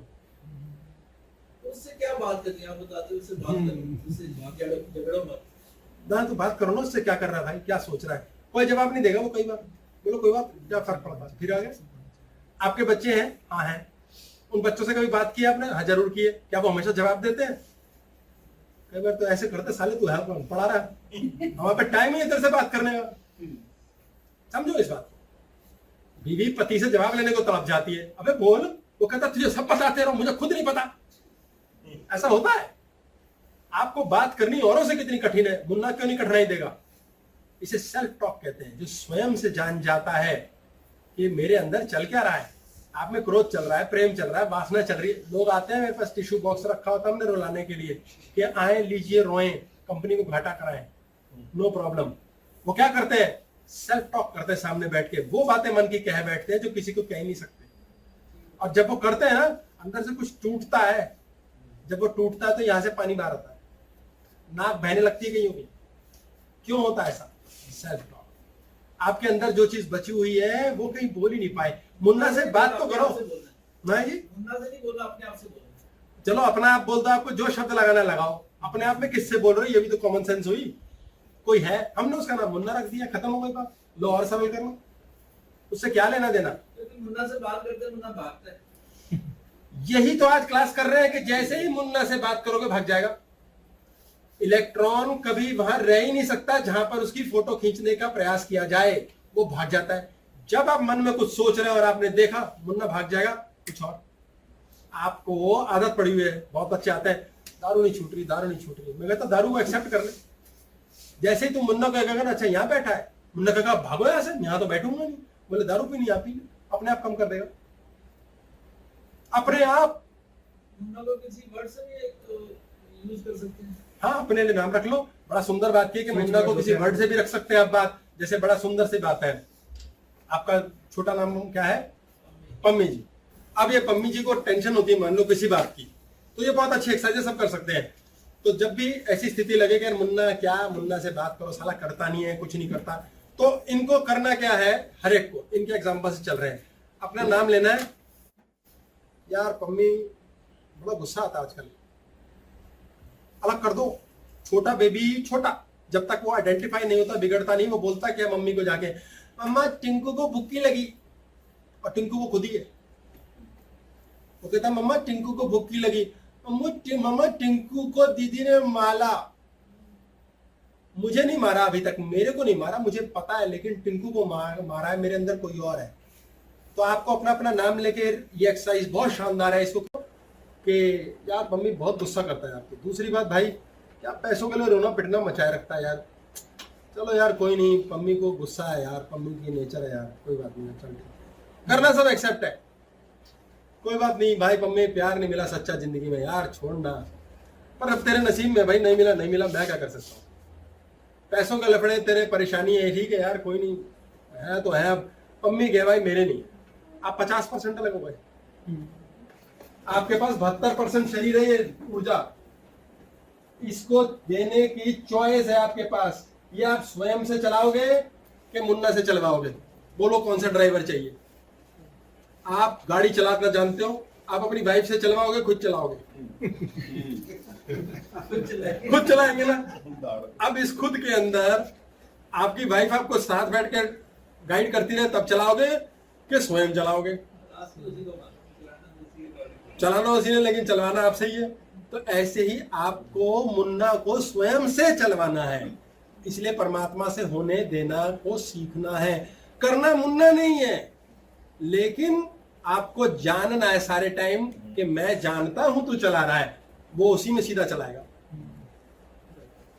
[SPEAKER 2] उससे क्या बात करनी है आप बताते हो, उससे बात करो, उससे झगड़ो मत
[SPEAKER 1] ना, तो बात करो ना उससे, क्या कर रहा है भाई, क्या सोच रहा है। कोई जवाब नहीं देगा वो, कई बार बोलो कोई बात, क्या फर्क पड़ता है, फिर आ गए। आपके बच्चे हैं? हाँ हैं। उन बच्चों से कभी बात की आपने? हाँ जरूर की है। क्या वो हमेशा जवाब देते हैं? कई बार तो ऐसे करते, साले तू है पढ़ा रहा है, हमारे पे टाइम ही है तेरे से बात करने का। समझो इस बात को। बीवी पति से जवाब लेने को तड़प जाती है, अबे बोल, वो कहता तुझे सब बताते रहो, मुझे खुद नहीं पता। ऐसा होता है। आपको बात करनी औरों से कितनी कठिन है, मुन्ना क्यों नहीं कठिनाई देगा? इसे सेल्फ टॉक कहते हैं, जो स्वयं से जान जाता है कि मेरे अंदर चल क्या रहा है। आप में क्रोध चल रहा है, प्रेम चल रहा है, वासना चल रही है। लोग आते हैं, मेरे पास टिश्यू बॉक्स रखा होता है हमने रुलाने के लिए कि आए लीजिए रोएं, कंपनी को घाटा कराएं, नो प्रॉब्लम। वो क्या करते हैं? सेल्फ टॉक करते हैं सामने बैठ के, वो बातें मन की कह बैठते हैं जो किसी को कह ही नहीं सकते। और जब वो करते हैं ना, अंदर से कुछ टूटता है। जब वो टूटता है तो यहां से पानी बाहर आता है, नाक बहने लगती है कहीं की। क्यों होता है ऐसा? Self talk. आपके अंदर जो चीज बची हुई है वो कहीं बोल ही नहीं पाए। मुन्ना से बात तो करो ना जी,
[SPEAKER 2] मुन्ना से नहीं बोलना, अपने आप से बोलना।
[SPEAKER 1] चलो अपना आप बोल दो, आपको जो शब्द लगाना लगाओ। अपने आप में किससे बोल रहे हो, ये भी तो कॉमन सेंस हुई। कोई है, हमने उसका नाम मुन्ना रख दिया, खत्म हो गई बात। लो और सरल करना, उससे क्या लेना देना।
[SPEAKER 2] क्योंकि मुन्ना से बात करते मुन्ना भागता है।
[SPEAKER 1] यही तो आज क्लास कर रहे हैं कि जैसे ही मुन्ना से बात करोगे भाग जाएगा। इलेक्ट्रॉन कभी वहां रह ही नहीं सकता जहां पर उसकी फोटो खींचने का प्रयास किया जाए, वो भाग जाता है। जब आप मन में कुछ सोच रहे हो और आपने देखा, मुन्ना भाग जाएगा कुछ और। आपको आदत पड़ी हुई है, बहुत बच्चे आते हैं, दारू नहीं छूट रही, दारू नहीं छूट रही। मैं कहता दारू को एक्सेप्ट कर ले। जैसे ही तुम मुन्ना को कहेगा अच्छा यहाँ बैठा है, मुन्ना कहेगा भागो यहाँ से, यहाँ तो बैठूंगा नहीं। बोले दारू पीनी, आप पी, अपने आप कम कर देगा अपने आप।
[SPEAKER 2] मुन्ना को किसी वर्ड से भी यूज कर सकते हैं।
[SPEAKER 1] हाँ, अपने लिए नाम रख लो। बड़ा सुंदर बात की कि मुन्ना को किसी वर्ड से भी रख सकते हैं आप बात। जैसे बड़ा सुंदर सी बात है, आपका छोटा नाम क्या है? पम्मी जी। अब ये पम्मी जी को टेंशन होती है मान लो किसी बात की, तो ये बहुत अच्छी एक्सरसाइज सब कर सकते हैं। तो जब भी ऐसी स्थिति लगे कि मुन्ना क्या, मुन्ना से बात करो, साला करता नहीं है, कुछ नहीं करता, तो इनको करना क्या है, हर एक को इनके एग्जाम्पल से चल रहे हैं, अपना नाम लेना है। यार पम्मी बड़ा गुस्सा आता है आजकल। अलग कर दो। छोटा बेबी छोटा, जब तक वो आइडेंटिफाई नहीं होता, बिगड़ता नहीं, वो बोलता क्या मम्मी को जाके, मम्मा टिंकू को भूखी लगी, और टिंकू वो खुद ही है। वो कहता मम्मा टिंकू को भूखी लगी, मम्मा टिंकू को दीदी ने मारा। मुझे नहीं मारा अभी तक, मेरे को नहीं मारा, मुझे पता है, लेकिन टिंकू को मारा है, मेरे अंदर कोई और है। तो आपको अपना अपना नाम लेके, ये एक्सरसाइज बहुत शानदार है, इसको कि यार मम्मी बहुत गुस्सा करता है आपको। दूसरी बात भाई, क्या पैसों के लिए रोना पिटना मचाए रखता है यार। चलो यार कोई नहीं, मम्मी को गुस्सा है यार, मम्मी की नेचर है यार, कोई बात नहीं, चल करना सब एक्सेप्ट है, कोई बात नहीं भाई। मम्मी प्यार नहीं मिला सच्चा जिंदगी में यार, छोड़ना, पर अब तेरे नसीब में भाई, नहीं मिला नहीं मिला, मैं क्या कर सकता हूँ। पैसों के लफड़े तेरे परेशानी है, ठीक है यार, कोई नहीं है तो है। अब मम्मी के भाई मेरे नहीं, आप 50% लगो भाई। आपके पास 72% शरीर है, ये ऊर्जा, इसको देने की चॉइस है आपके पास। ये आप स्वयं से चलाओगे कि मुन्ना से चलवाओगे? बोलो कौन सा ड्राइवर चाहिए? आप गाड़ी चलाना जानते हो, आप अपनी वाइफ से चलवाओगे, खुद चलाओगे? खुद चलाएंगे ना। अब इस खुद के अंदर आपकी वाइफ आपको साथ बैठ कर गाइड करती रहे, तब चलाओगे कि स्वयं चलाओगे? चलाना उसी ने, लेकिन चलवाना आपसे ही है। तो ऐसे ही आपको मुन्ना को स्वयं से चलवाना है, इसलिए परमात्मा से होने देना को सीखना है। करना मुन्ना नहीं है, लेकिन आपको जानना है सारे टाइम कि मैं जानता हूं तू चला रहा है, वो उसी में सीधा चलाएगा।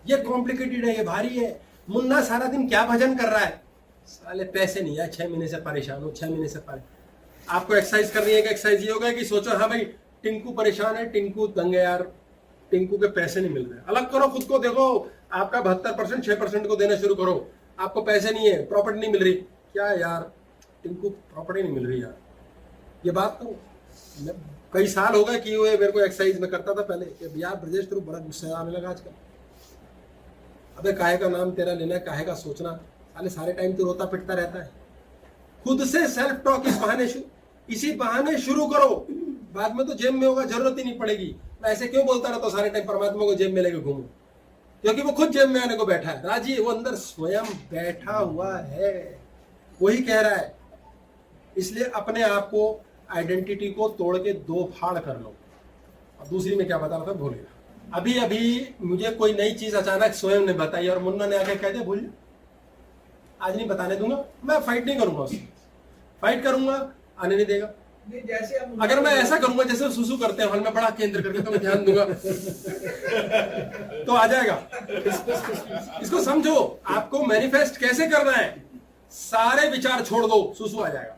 [SPEAKER 1] ये कॉम्प्लिकेटेड है, ये भारी है। मुन्ना सारा दिन क्या भजन कर रहा है, साले पैसे नहीं है, 6 महीने से परेशान हो, 6 महीने से परेशान। आपको एक्सरसाइज करनी है कि एक्सरसाइज ये होगा कि सोचो हाँ भाई टिंकू परेशान है, टिंकू दंग है यार, टिंकू के पैसे नहीं मिल रहे। अलग करो खुद को, देखो आपका 72% 6% को देना शुरू करो। आपको पैसे नहीं है, प्रॉपर्टी नहीं मिल रही, क्या यार टिंकू प्रॉपर्टी नहीं मिल रही यार, ये बात तो कई साल हो गए कि हुए मेरे को एक्सरसाइज में करता था पहले कि यार ब्रजेश तेरे बड़ा गुस्सा आने लगा आजकल। अबे काहे का नाम तेरा लेना है, काहे का सोचना, साले सारे टाइम तो रोता पिटता रहता है। खुद से सेल्फ टॉक इसी बहाने शुरू करो, बाद में तो जेब में होगा, जरूरत ही नहीं पड़ेगी। मैं ऐसे क्यों बोलता रहता हूँ सारे टाइम परमात्मा को जेब में लेके घूमू, क्योंकि वो खुद जेब में आने को बैठा है। राजी वो अंदर स्वयं बैठा हुआ है, वही कह रहा है। इसलिए अपने आप को आइडेंटिटी को तोड़ के 2 फाड़ कर लो। और दूसरी में क्या बता रहा था भूल गया। अभी अभी मुझे कोई नई चीज अचानक स्वयं ने बताई और मुन्ना ने आके कह दिया भूल, आज नहीं बताने दूंगा, मैं फाइट नहीं करूंगा उससे, फाइट करूंगा आने नहीं देगा।
[SPEAKER 2] जैसे
[SPEAKER 1] अगर मैं ऐसा करूंगा जैसे सुसु करते हैं, हल में बड़ा केंद्र करके तो मैं ध्यान दूंगा तो आ जाएगा। इसको समझो, आपको मैनिफेस्ट कैसे करना है। सारे विचार छोड़ दो, सुसु आ जाएगा,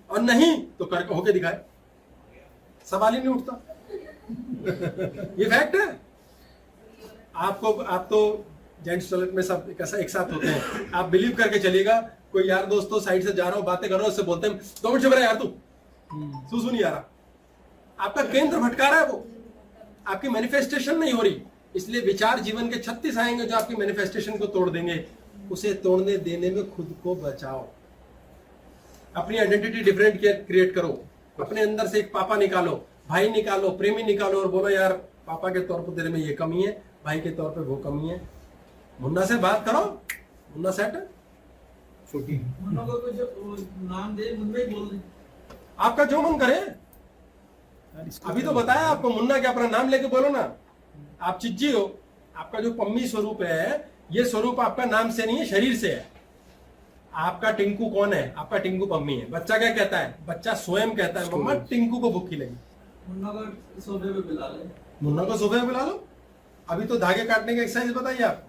[SPEAKER 1] और नहीं तो करके होके दिखाए, सवाल ही नहीं उठता। ये फैक्ट है। आप तो जेंट्स टॉयलेट में सब एक साथ होते हैं, आप बिलीव करके चलिएगा। कोई यार दोस्तों साइड से जा रहा हो, बातें कर रहा हो, उससे बोलते हैं 2 मिनट चुप रहा यार तू, सुसु नहीं आ रहा। आपका केंद्र भटका रहा है, वो आपकी मैनिफेस्टेशन नहीं हो रही। इसलिए विचार जीवन के 36 आएंगे जो आपकी मैनिफेस्टेशन को तोड़ देंगे। उसे तोड़ने देने में खुद को बचाओ। अपनी आइडेंटिटी डिफरेंट क्रिएट करो। अपने अंदर से एक पापा निकालो, भाई निकालो, प्रेमी निकालो, और बोलो यार पापा के तौर पर तेरे में ये कमी है, भाई के तौर पे वो कमी है। मुन्ना से बात करो, मुन्ना सेट है।
[SPEAKER 2] मुन्ना को जो नाम दे, मुन्ना ही बोल दे,
[SPEAKER 1] आपका जो मन करे। अभी तो बताया आपको, मुन्ना के अपना नाम लेके बोलो ना। आप चिज्जी हो, आपका जो पम्मी स्वरूप है, ये स्वरूप आपका नाम से नहीं है, शरीर से है। आपका टिंकू कौन है? आपका टिंकू पम्मी है। बच्चा क्या कहता है? बच्चा स्वयं कहता है मम्मा टिंकू को भूखी लगी।
[SPEAKER 2] मुन्ना को सोफे पे बुला ले,
[SPEAKER 1] मुन्ना को सोफे पे बुला लो। अभी तो धागे काटने की एक्सरसाइज बताइए आप,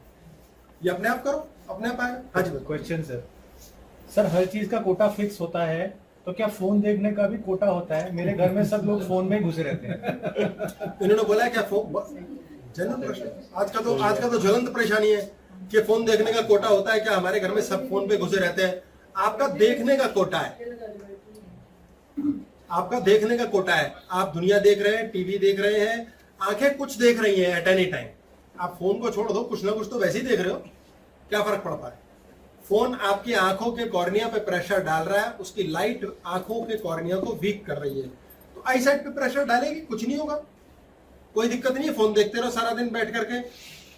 [SPEAKER 1] ये अपने आप करो, अपने आप आएगा। हाँ जी
[SPEAKER 3] क्वेश्चन सर, हर चीज का कोटा फिक्स होता है, तो क्या फोन देखने का भी कोटा होता है? मेरे घर में सब लोग फोन में ही घुसे रहते हैं।
[SPEAKER 1] इन्होंने बोला क्या फोन ज्वलंत प्रश्न, आज का तो ज्वलंत परेशानी है कि फोन देखने का कोटा होता है क्या? हमारे घर में सब फोन पे घुसे रहते हैं। आपका देखने का कोटा है, आपका देखने का कोटा है। आप दुनिया देख रहे हैं, टीवी देख रहे हैं, आंखें कुछ देख रही हैं एट एनी टाइम। आप फोन को छोड़ दो, कुछ ना कुछ तो वैसे ही देख रहे हो, क्या फर्क पड़ता है? फोन आपकी आंखों के कॉर्निया पे प्रेशर डाल रहा है, उसकी लाइट आंखों के कॉर्निया को वीक कर रही है। तो तो आई साइड पे प्रेशर डालेगी, कुछ नहीं होगा, कोई दिक्कत नहीं है। फोन देखते रहो सारा दिन बैठ करके,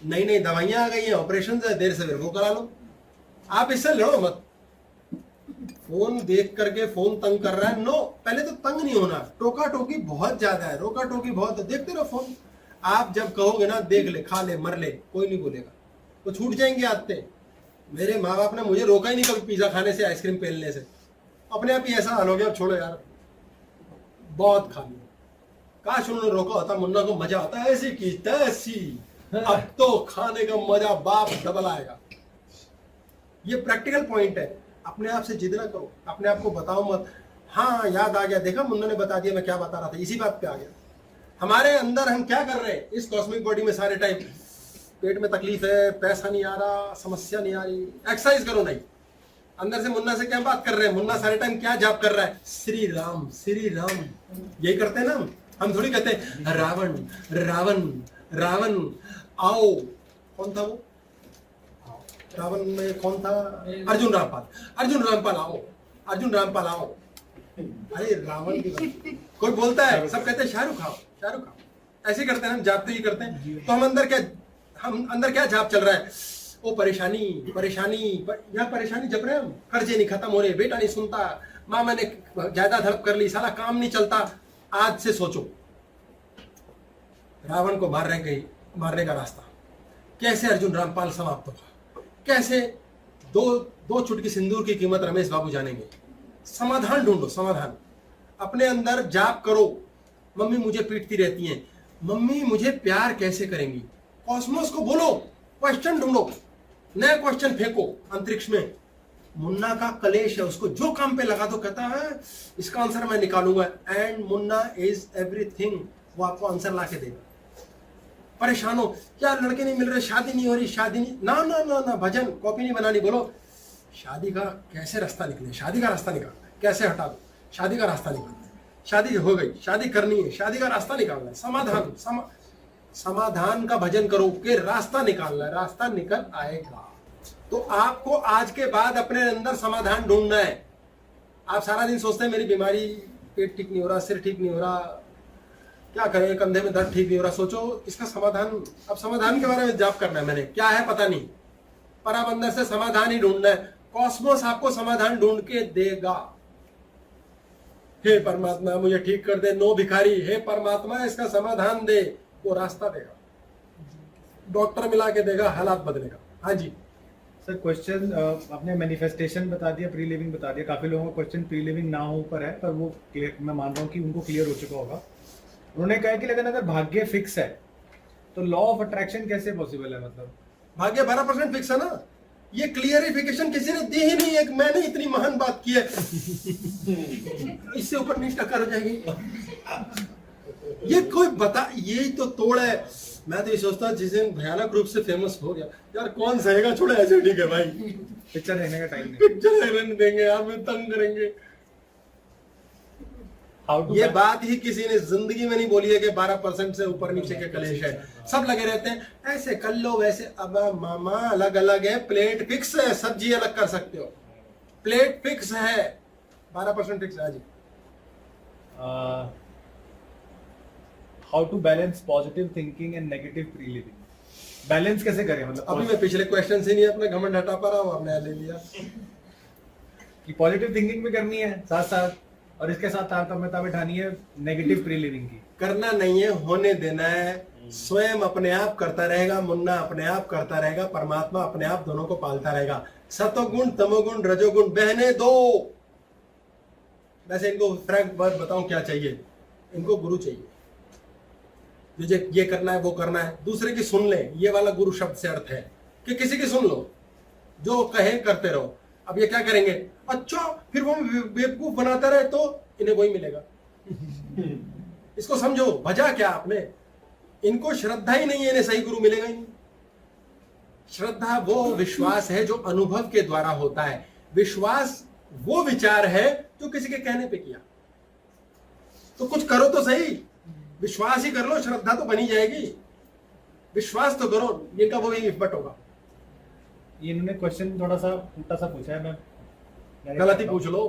[SPEAKER 1] नई नई दवाइयां आ गई हैं, ऑपरेशन है, देर से वो करा लो। आप इससे लड़ो मत। फोन देख करके फोन तंग कर रहा है, नो, पहले तो तंग नहीं होना, टोका टोकी बहुत ज्यादा है, रोका टोकी बहुत है, देखते रहो फोन। आप जब कहोगे ना देख ले, खा ले, मर ले, कोई नहीं बोलेगा, तो छूट जाएंगी आदतें। मेरे माँ बाप ने मुझे रोका ही नहीं कभी पिज्जा खाने से, आइसक्रीम पेलने से, अपने आप ही ऐसा हाल हो गया, अब छोड़ो यार, बहुत खा लिया। काश उन्होंने रोका होता, मुन्ना को मजा आता, ऐसी की तैसी, अब तो खाने का मजा बाप डबल आएगा। ये प्रैक्टिकल पॉइंट है। अपने आप से जिद ना करो, अपने आप को बताओ मत, हाँ याद आ गया, देखा मुन्ना ने बता दिया मैं क्या बता रहा था, इसी बात पे आ गया। हमारे अंदर हम क्या कर रहे हैं इस कॉस्मिक बॉडी में सारे टाइम, पेट में तकलीफ है, पैसा नहीं आ रहा, समस्या नहीं आ रही, एक्सरसाइज करो नहीं। अंदर से मुन्ना से क्या बात कर रहे हैं, मुन्ना सारे टाइम क्या जाप कर रहा है, श्री राम श्री राम, यही करते हैं ना हम थोड़ी कहते हैं रावण रावण रावण आओ। कौन था वो रावण में, कौन था, अर्जुन रामपाल, अर्जुन रामपाल आओ, अर्जुन रामपाल आओ। अरे रावण की बात कोई बोलता है, सब कहते हैं शाहरुख आओ, शाहरुख आओ, ऐसे करते हैं हम, जाप तो ही करते हैं। तो हम अंदर क्या जाप चल रहा है, वो परेशानी परेशानी, यह परेशानी जब रहे हम, कर्जे नहीं खत्म हो रहे, बेटा नहीं सुनता, माँ मैंने ज्यादा धड़प कर ली, साला काम नहीं चलता। आज से सोचो रावण को मारने का रास्ता कैसे अर्जुन रामपाल समाप्त होगा, कैसे दो चुटकी सिंदूर की कीमत रमेश बाबू जानेंगे। समाधान ढूंढो, समाधान अपने अंदर जाप करो। मम्मी मुझे पीटती रहती हैं, मम्मी मुझे प्यार कैसे करेंगी, कॉस्मोस को बोलो, क्वेश्चन ढूंढो, नया क्वेश्चन फेंको अंतरिक्ष में। मुन्ना का कलेश है, उसको जो काम पे लगा दो, कहता है इसका आंसर मैं निकालूंगा, एंड मुन्ना इज एवरीथिंग, वो आपको आंसर ला के देगा। परेशान हो, क्या लड़के नहीं मिल रहे, शादी नहीं हो रही, शादी नहीं, ना ना ना ना, भजन कॉपी नहीं बनानी, बोलो शादी का कैसे रास्ता निकले, शादी का रास्ता निकालना है, कैसे हटा दो, शादी का रास्ता निकालना है, शादी हो गई, शादी करनी है, शादी का रास्ता निकालना है, समाधान का भजन करो कि रास्ता निकालना है, रास्ता निकल आएगा। तो आपको आज के बाद अपने अंदर समाधान ढूंढना है। आप सारा दिन सोचते हैं मेरी बीमारी, पेट ठीक नहीं हो रहा, सिर ठीक नहीं हो रहा, क्या करें, कंधे में दर्द ठीक नहीं हो रहा, सोचो इसका समाधान। अब समाधान के बारे में जाप करना है मैंने, क्या है पता नहीं, पर आप अंदर से समाधान ही ढूंढना है। कॉस्मोस आपको समाधान ढूंढ के देगा। हे परमात्मा मुझे ठीक कर दे, नो भिखारी, हे परमात्मा इसका समाधान दे, वो रास्ता देगा, डॉक्टर मिला के देगा, हालात बदलेगा। हाँ जी
[SPEAKER 3] सर, क्वेश्चन आपने मैनिफेस्टेशन बता दिया, प्री लिविंग बता दिया, काफी लोगों का क्वेश्चन प्री लिविंग ना हो पर है, पर वो क्लियर, मैं मान रहा हूँ कि उनको क्लियर हो चुका होगा। उन्होंने कहा कि लेकिन अगर भाग्य फिक्स है तो लॉ ऑफ अट्रैक्शन कैसे पॉसिबल है, मतलब
[SPEAKER 1] भाग्य 12% फिक्स है ना, ये क्लियरिफिकेशन किसी ने दी ही नहीं है, मैंने इतनी महान बात की है इससे ऊपर नीच टक्कर हो जाएगी। ये कोई बता, ये तो तोड़ है। मैं तो ये सोचता हूँ जिस दिन भयानक रूप से फेमस हो गया, यार कौन सहेगा, छोड़े ऐसे ठीक है भाई,
[SPEAKER 3] पिक्चर देखने का टाइम नहीं,
[SPEAKER 1] पिक्चर देखने देंगे यार, मैं तंग करेंगे। ये बात ही किसी ने जिंदगी में नहीं बोली है कि 12% से ऊपर नीचे के कलेश है। सब लगे रहते हैं ऐसे कर लो वैसे, अब मामा अलग अलग है, प्लेट फिक्स है, सब्जी अलग कर सकते हो, प्लेट फिक्स है, 12% फिक्स है जी।
[SPEAKER 3] How to balance positive thinking and negative pre living, balance कैसे करें, मतलब
[SPEAKER 1] अभी मैं पिछले क्वेश्चन से नहीं अपना घमंड हटा पा रहा हूँ, अब नया ले लिया
[SPEAKER 3] कि पॉजिटिव थिंकिंग भी करनी है साथ साथ, और इसके साथ तारतम्यता बिठानी है नेगेटिव प्री लिविंग की।
[SPEAKER 1] करना नहीं है, होने देना है, स्वयं अपने आप करता रहेगा, मुन्ना अपने आप करता रहेगा, परमात्मा अपने आप दोनों को पालता रहेगा। सतोगुण तमोगुण रजोगुण बहने दो। वैसे इनको फ्रैंक बात बताऊं क्या चाहिए, इनको गुरु चाहिए, मुझे ये करना है वो करना है, दूसरे की सुन ले, ये वाला गुरु शब्द से अर्थ है कि किसी की सुन लो, जो कहे करते रहो। अब ये क्या करेंगे, अच्छा फिर वो बेवकूफ बनाता रहे तो इन्हें वही मिलेगा इसको समझो, भजा क्या आपने, इनको श्रद्धा ही नहीं है, इन्हें सही गुरु मिलेगा ही नहीं। श्रद्धा वो विश्वास है जो अनुभव के द्वारा होता है, विश्वास वो विचार है जो किसी के कहने पे किया। तो कुछ करो तो सही, विश्वास ही कर लो, श्रद्धा तो बनी जाएगी, विश्वास तो करो, इनका वो ही विफट होगा।
[SPEAKER 3] इन्होंने क्वेश्चन थोड़ा सा उल्टा सा पूछा है, मैं
[SPEAKER 1] गलत ही पूछ लो,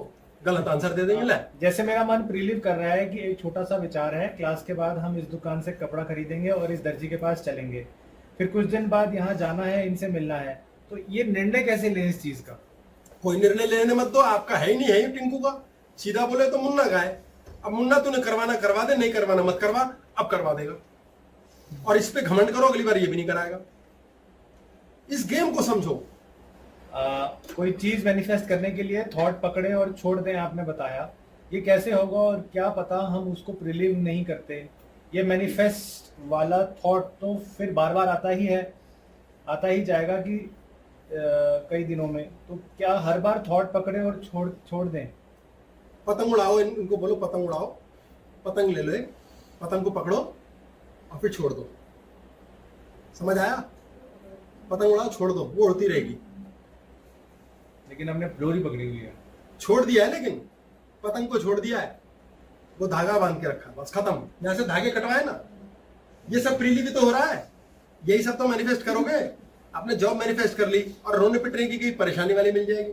[SPEAKER 1] गलत आंसर दे देंगे। ले
[SPEAKER 3] जैसे मेरा मन प्रीलिव कर रहा है कि एक छोटा सा विचार है, क्लास के बाद हम इस दुकान से कपड़ा खरीदेंगे और इस दर्जी के पास चलेंगे, फिर कुछ दिन बाद यहाँ जाना है, इनसे मिलना है, तो ये निर्णय कैसे लें इस चीज का?
[SPEAKER 1] कोई निर्णय लेने मत दो, आपका है ही नहीं, है ही टिंकू का। सीधा बोले तो मुन्ना का है। अब मुन्ना तूने करवाना करवा दे, नहीं करवाना मत करवा, अब करवा देगा। और इस पे घमंड करो, अगली बार ये भी नहीं कराएगा। इस गेम को समझो।
[SPEAKER 3] कोई चीज मैनिफेस्ट करने के लिए थॉट पकड़े और छोड़ दें, आपने बताया, ये कैसे होगा और क्या पता हम उसको प्रिलीव नहीं करते? ये मैनिफेस्ट वाला थॉट तो फिर बार बार आता ही है, आता ही जाएगा कि कई दिनों में, तो क्या हर बार थॉट पकड़े और छोड़ दें?
[SPEAKER 1] पतंग उड़ाओ, इनको बोलो पतंग उड़ाओ, पतंग ले लो, एक पतंग को पकड़ो और फिर छोड़ दो। समझ आया? पतंग उड़ाओ, छोड़ दो, वो उड़ती रहेगी।
[SPEAKER 3] लेकिन हमने डोरी पकड़ी हुई है।
[SPEAKER 1] छोड़ दिया है, लेकिन पतंग को छोड़ दिया है, वो धागा बांध के रखा, बस खत्म। यहां से धागे कटवाए ना, ये सब प्रीली भी तो हो रहा है। यही सब तो मैनिफेस्ट करोगे। आपने जॉब मैनिफेस्ट कर ली और रोने पिटने की परेशानी वाली मिल जाएगी,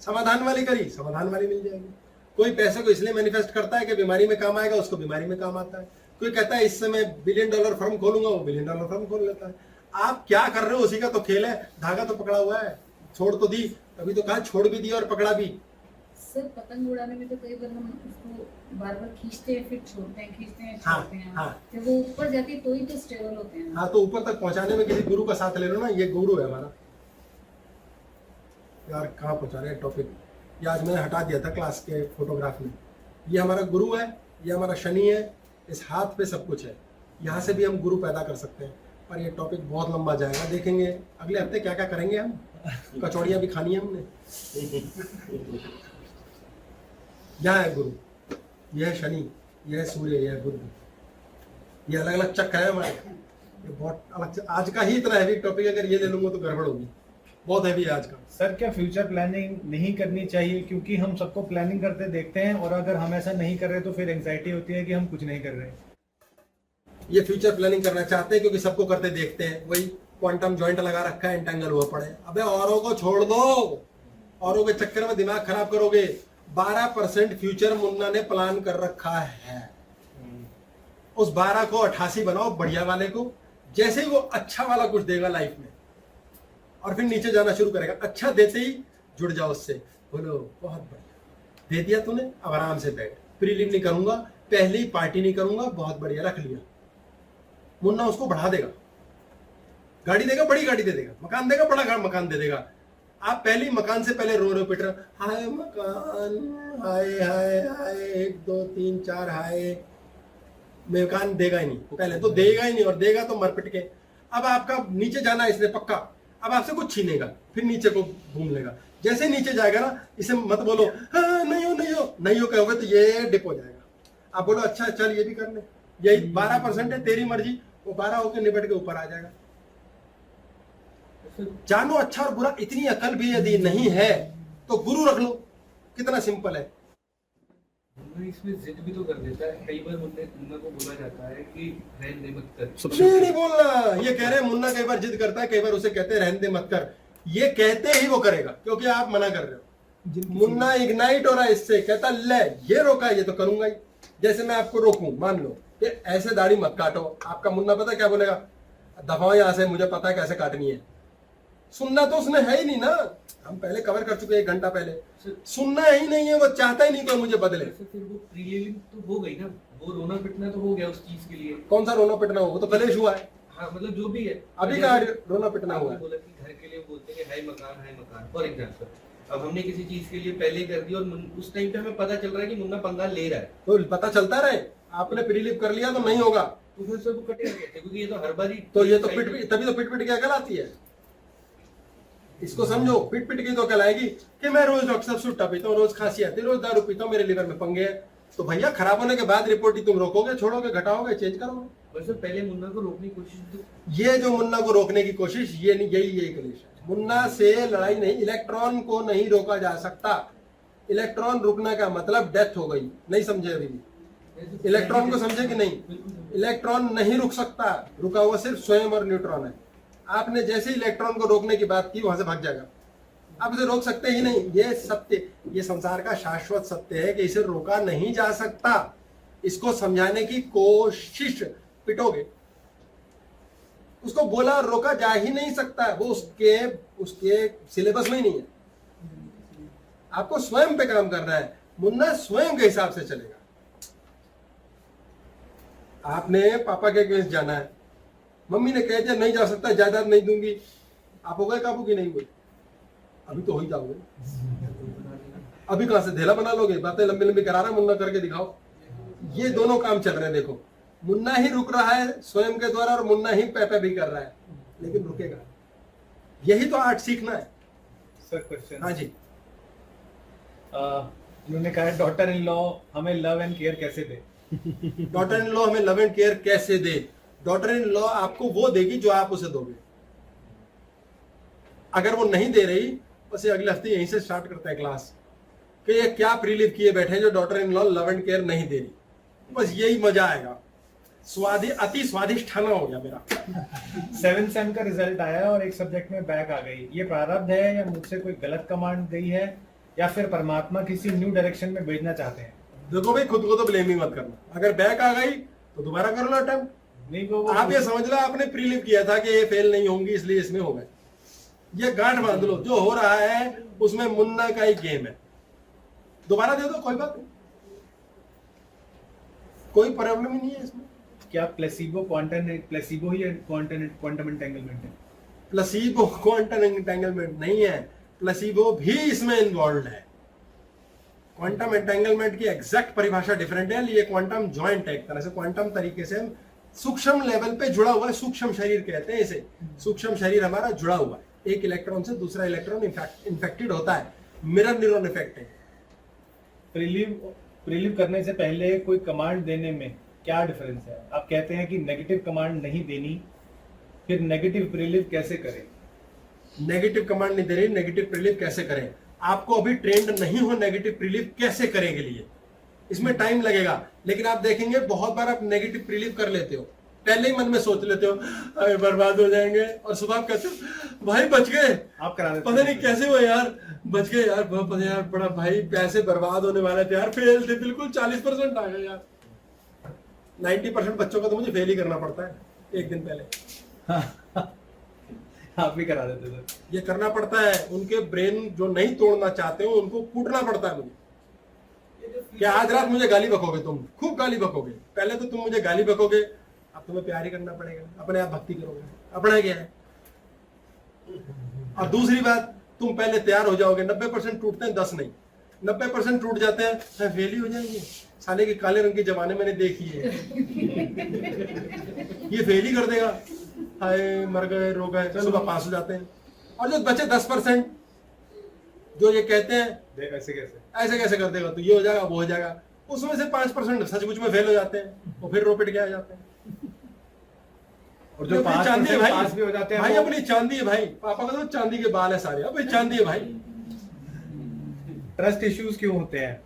[SPEAKER 1] समाधान वाली करी, समाधान वाली मिल जाएगी। कोई पैसे को इसलिए मैनिफेस्ट करता है कि बीमारी में काम आएगा, उसको बीमारी में काम आता है। कोई कहता है इससे मैं $1 बिलियन फर्म खोलूंगा, वो $1 बिलियन फर्म खोल लेता है। आप क्या कर रहे हो उसी का तो खेल है। धागा तो पकड़ा हुआ है, छोड़ तो दी, अभी तो कहा छोड़ भी दिया और पकड़ा भी।
[SPEAKER 4] सर पतंग उड़ाने में तो कई बार हम उसको बार बार खींचते हैं, फिर छोड़ते हैं, खींचते हैं,
[SPEAKER 1] हाँ,
[SPEAKER 4] छोड़ते हैं।
[SPEAKER 1] हाँ।
[SPEAKER 4] जब वो ऊपर जाती है तो ही तो स्टेबल होते हैं।
[SPEAKER 1] हाँ, तो ऊपर तक पहुंचाने में किसी गुरु का साथ ले लो ना। ये गुरु है हमारा। यार कहाँ पहुंचा रहे हैं टॉपिक। ये आज मैंने हटा दिया था क्लास के फोटोग्राफ में। ये हमारा गुरु है, ये हमारा शनि है, इस हाथ पे सब कुछ है। यहाँ से भी हम गुरु पैदा कर सकते हैं, पर ये टॉपिक बहुत लंबा जाएगा। देखेंगे अगले हफ्ते क्या क्या करेंगे हम। कचौड़ियाँ भी खानी है हमने। यहाँ है गुरु, यह है शनि, यह है सूर्य, यह है बुध। ये अलग अलग चक्र है हमारे। ये बहुत अलग। आज का ही इतना हैवी टॉपिक, अगर ये ले लूंगा तो गड़बड़ होगी। बहुत हैवी है आज का।
[SPEAKER 3] सर क्या फ्यूचर प्लानिंग नहीं करनी चाहिए? क्योंकि हम सबको प्लानिंग करते देखते हैं और अगर हम ऐसा नहीं कर रहे तो फिर एंजाइटी होती है कि हम कुछ नहीं कर रहे।
[SPEAKER 1] ये फ्यूचर प्लानिंग करना चाहते हैं क्योंकि सबको करते देखते हैं। वही क्वांटम जॉइंट लगा रखा है, एंटेंगल हुआ पड़े। अबे औरों को छोड़ दो, औरों के चक्कर में दिमाग खराब करोगे। 12% फ्यूचर मुन्ना ने प्लान कर रखा है। उस 12 को 88 बनाओ, बढ़िया वाले को। जैसे ही वो अच्छा वाला कुछ देगा लाइफ में और फिर नीचे जाना शुरू करेगा। अच्छा देते ही जुड़ जाओ उससे, बोलो बहुत बढ़िया दे दिया तूने, अब आराम से बैठ। प्रीलिम नहीं करूंगा, पहली पार्टी नहीं करूंगा, बहुत बढ़िया रख लिया। मुन्ना उसको बढ़ा देगा, गाड़ी देगा, बड़ी गाड़ी दे देगा, मकान देगा, बड़ा मकान दे देगा। आप पहली मकान से पहले रो पिट रहे, हाय मकान, हाय हाय हाय, 1 2 3 4 हाय। मकान देगा ही नहीं, पहले तो देगा ही नहीं, और देगा तो मर पिट के। अब आपका नीचे जाना है इसने पक्का, अब आपसे कुछ छीनेगा, फिर नीचे को घूम लेगा। जैसे नीचे जाएगा ना, इसे मत बोलो हाँ नहीं हो नहीं हो नहीं हो, कहोगे तो ये डिप हो जाएगा। आप बोलो अच्छा चल ये भी कर ले, यही 12% है, तेरी मर्जी। वो 12 होकर निपट के ऊपर आ जाएगा। जानो अच्छा और बुरा। इतनी अकल भी यदि नहीं है तो गुरु रख लो, कितना सिंपल है।
[SPEAKER 2] मुन्ना इसमें जिद भी तो कर देता है। कई बार मुन्ना को बोला जाता है कि रहने दे मत कर।
[SPEAKER 1] सबसे नहीं बोलना, ये कह रहे हैं मुन्ना कई बार जिद करता है, कई बार उसे कहते हैं रहने दे मत कर। ये कहते ही वो करेगा क्योंकि आप मना कर रहे हो। मुन्ना इग्नाइट हो रहा है इससे, कहता ले ये रोका, ये तो करूंगा ही। जैसे मैं आपको रोकूं, मान लो कि ऐसे दाढ़ी मत काटो, आपका मुन्ना पता क्या बोलेगा, दफाओ यहां से, मुझे पता है कैसे काटनी है। सुनना तो उसने है ही नहीं ना, हम पहले कवर कर चुके 1 घंटा पहले। सुनना ही नहीं है, वो चाहता ही नहीं कोई मुझे बदले।
[SPEAKER 2] फिर वो प्रीलिमिंग तो हो गई ना, वो रोना पिटना तो हो गया उस चीज के लिए।
[SPEAKER 1] कौन सा रोना पिटना हो, वो तो कलेश हुआ है।
[SPEAKER 2] हाँ मतलब जो भी है,
[SPEAKER 1] अभी का रोना पिटना हुआ है।
[SPEAKER 2] बोला कि घर के लिए बोलते हैं हाय मकान फॉर एग्जांपल। अब हमने किसी चीज के लिए पहले कर दिया और उस टाइम पे हमें पता चल रहा है कि मुन्ना पंगा ले रहा है,
[SPEAKER 1] तो पता चलता रहे। आपने प्रीलिप कर लिया तो नहीं होगा,
[SPEAKER 2] तो फिर सब कटेगा कैसे? क्योंकि ये तो हर बार ही
[SPEAKER 1] तो ये तो पिट तभी तो पिट के अकल आती है। इसको समझो, पिट की तो अकल आएगी कि मैं रोज डॉक्टर साहब सुट्टा पीता हूँ, रोज खांसी आती है, रोज दारू पीता हूँ, मेरे लिवर में पंगे है। तो भैया खराब होने के बाद रिपोर्ट ही तुम रोकोगे, छोड़ोगे, घटाओगे, चेंज करोगे।
[SPEAKER 2] वैसे पहले मुन्ना को रोकने की कोशिश तो
[SPEAKER 1] ये जो मुन्ना को रोकने की कोशिश, ये नहीं, यही कलेश है। मुन्ना से लड़ाई नहीं, इलेक्ट्रॉन को नहीं रोका जा सकता। इलेक्ट्रॉन रुकने का मतलब डेथ हो गई। नहीं समझे अभी भी? इलेक्ट्रॉन को समझे कि नहीं? इलेक्ट्रॉन नहीं रुक सकता, रुका हुआ सिर्फ स्वयं और न्यूट्रॉन है। आपने जैसे ही इलेक्ट्रॉन को रोकने की बात की, वहां से भाग जाएगा। आप इसे रोक सकते ही नहीं। ये सत्य, ये संसार का शाश्वत सत्य है कि इसे रोका नहीं जा सकता। इसको समझाने की कोशिश पिटोगे, उसको बोला और रोका जा ही नहीं सकता, वो उसके सिलेबस में ही नहीं है। आपको स्वयं पे काम करना है। मुन्ना स्वयं के हिसाब से चलेगा। आपने पापा के अगेंस्ट जाना है, मम्मी ने कह दिया नहीं जा सकता, जायदाद नहीं दूंगी, आप हो गए काबू की नहीं हुए? अभी तो हो ही जाओगे। अभी कहां से धेला बना लोगे? बातें लंबी लंबी करा रहा, मुन्ना करके दिखाओ। ये दोनों काम चल रहे हैं। देखो, मुन्ना ही रुक रहा है स्वयं के द्वारा और मुन्ना ही पैपे भी कर रहा है, लेकिन रुकेगा। यही तो आर्ट सीखना है।
[SPEAKER 3] Sir question.
[SPEAKER 1] हाँ जी।
[SPEAKER 3] उन्होंने कहा डॉटर इन लॉ हमें लव एंड केयर कैसे दे?
[SPEAKER 1] डॉटर इन लॉ हमें लव एंड केयर कैसे दे? डॉटर इन लॉ आपको वो देगी जो आप उसे दोगे। अगर वो नहीं दे रही, बस ये अगले हफ्ते यहीं से स्टार्ट करते हैं क्लास कि ये क्या प्रीलिव किए बैठे जो daughter in law love and care नहीं दे रही। बस यही मजा आएगा। अति स्वादिष्ट खाना हो गया मेरा।
[SPEAKER 3] 7 सेम का रिजल्ट आया और एक सब्जेक्ट में बैक आ गई। ये प्रारब्ध है या मुझसे कोई गलत कमांड गई है या फिर परमात्मा किसी न्यू डायरेक्शन में भेजना चाहते हैं?
[SPEAKER 1] देखो भाई, खुद को तो ब्लेम ही मत करना। अगर बैक आ गई तो दोबारा कर लो अटेम्प्ट।
[SPEAKER 3] नहीं वो
[SPEAKER 1] आप ये समझ लो आपने प्रीलिव किया था कि ये फेल नहीं होंगी इसलिए इसमें हो गए। ये गांठ बांध लो, जो हो रहा है उसमें मुन्ना का ही गेम है। दोबारा दे दो, कोई बात नहीं, कोई प्रॉब्लम ही नहीं है इसमें।
[SPEAKER 3] क्या प्लेसिबो ही क्वांटम एंटेंगलमेंट है?
[SPEAKER 1] प्लेसिबो क्वांटम एंटेंगलमेंट नहीं है, प्लेसिबो भी इसमें इन्वॉल्व है। क्वांटम एंटेंगलमेंट की एग्जैक्ट परिभाषा डिफरेंट है, ये क्वांटम जॉइंट है। एक तरह से क्वांटम तरीके से सूक्ष्म लेवल पे जुड़ा हुआ है। सूक्ष्म शरीर कहते हैं इसे। सूक्ष्म शरीर हमारा जुड़ा हुआ है, एक इलेक्ट्रॉन से दूसरा इलेक्ट्रॉन इन्फेक्टेड होता है। मिरर न्यूरॉन इफेक्ट है।
[SPEAKER 3] प्रीलिव करने से पहले कोई कमांड देने में क्या डिफरेंस है? आप कहते हैं कि नेगेटिव कमांड नहीं देनी, फिर नेगेटिव प्रीलिव कैसे करें?
[SPEAKER 1] नेगेटिव कमांड नहीं दे रही, नेगेटिव प्रीलिव कैसे करें? आपको अभी ट्रेंड नहीं हो नेगेटिव प्रीलिव कैसे करें के लिए, इसमें टाइम लगेगा। लेकिन आप देखेंगे बहुत बार आप नेगेटिव प्रीलिव कर लेते हो, पहले ही मन में सोच लेते हो अरे बर्बाद हो जाएंगे, और सुबह आप कहते हो भाई बच गए।
[SPEAKER 3] आप करा देते,
[SPEAKER 1] पता नहीं कैसे हुए यार, बच गए यार, बहुत यार बड़ा भाई पैसे बर्बाद होने वाले थे यार, फेल थे बिल्कुल, 40% आ गए यार। 90% बच्चों का तो मुझे फेल ही करना पड़ता है एक दिन पहले।
[SPEAKER 3] आप भी करा देते थे।
[SPEAKER 1] ये करना पड़ता है। उनके ब्रेन जो नहीं तोड़ना चाहते हो उनको कूटना पड़ता है मुझे। क्या आज रात मुझे गाली बकोगे? तुम खूब गाली बकोगे। पहले तो तुम मुझे गाली बकोगे, अब तुम्हें प्यार ही करना पड़ेगा, अपने आप भक्ति करोगे। अपना क्या है? और दूसरी बात, तुम पहले तैयार हो जाओगे। 90% टूटते हैं, 10 नहीं, 90% टूट जाते हैं, फेल ही हो जाएंगे। साले के काले रंग की जमाने मैंने देखी है। ये फेल ही कर देगा, हाय मर गए, रो गए, सुबह पास हो जाते हैं। और जो बचे 10% जो ये कहते हैं ऐसे कैसे कर देगा, तो ये हो जाएगा वो हो जाएगा, उसमें से 5% सचमुच में फेल हो जाते हैं, वो फिर रो पिट के आ जाते हैं।
[SPEAKER 3] और जो
[SPEAKER 1] चांदी है भाई,
[SPEAKER 3] पास भी हो जाते हैं
[SPEAKER 1] भाई अपनी चांदी है भाई, पापा का तो चांदी के बाल है सारे, अब चांदी है भाई।
[SPEAKER 3] ट्रस्ट इश्यूज क्यों होते हैं,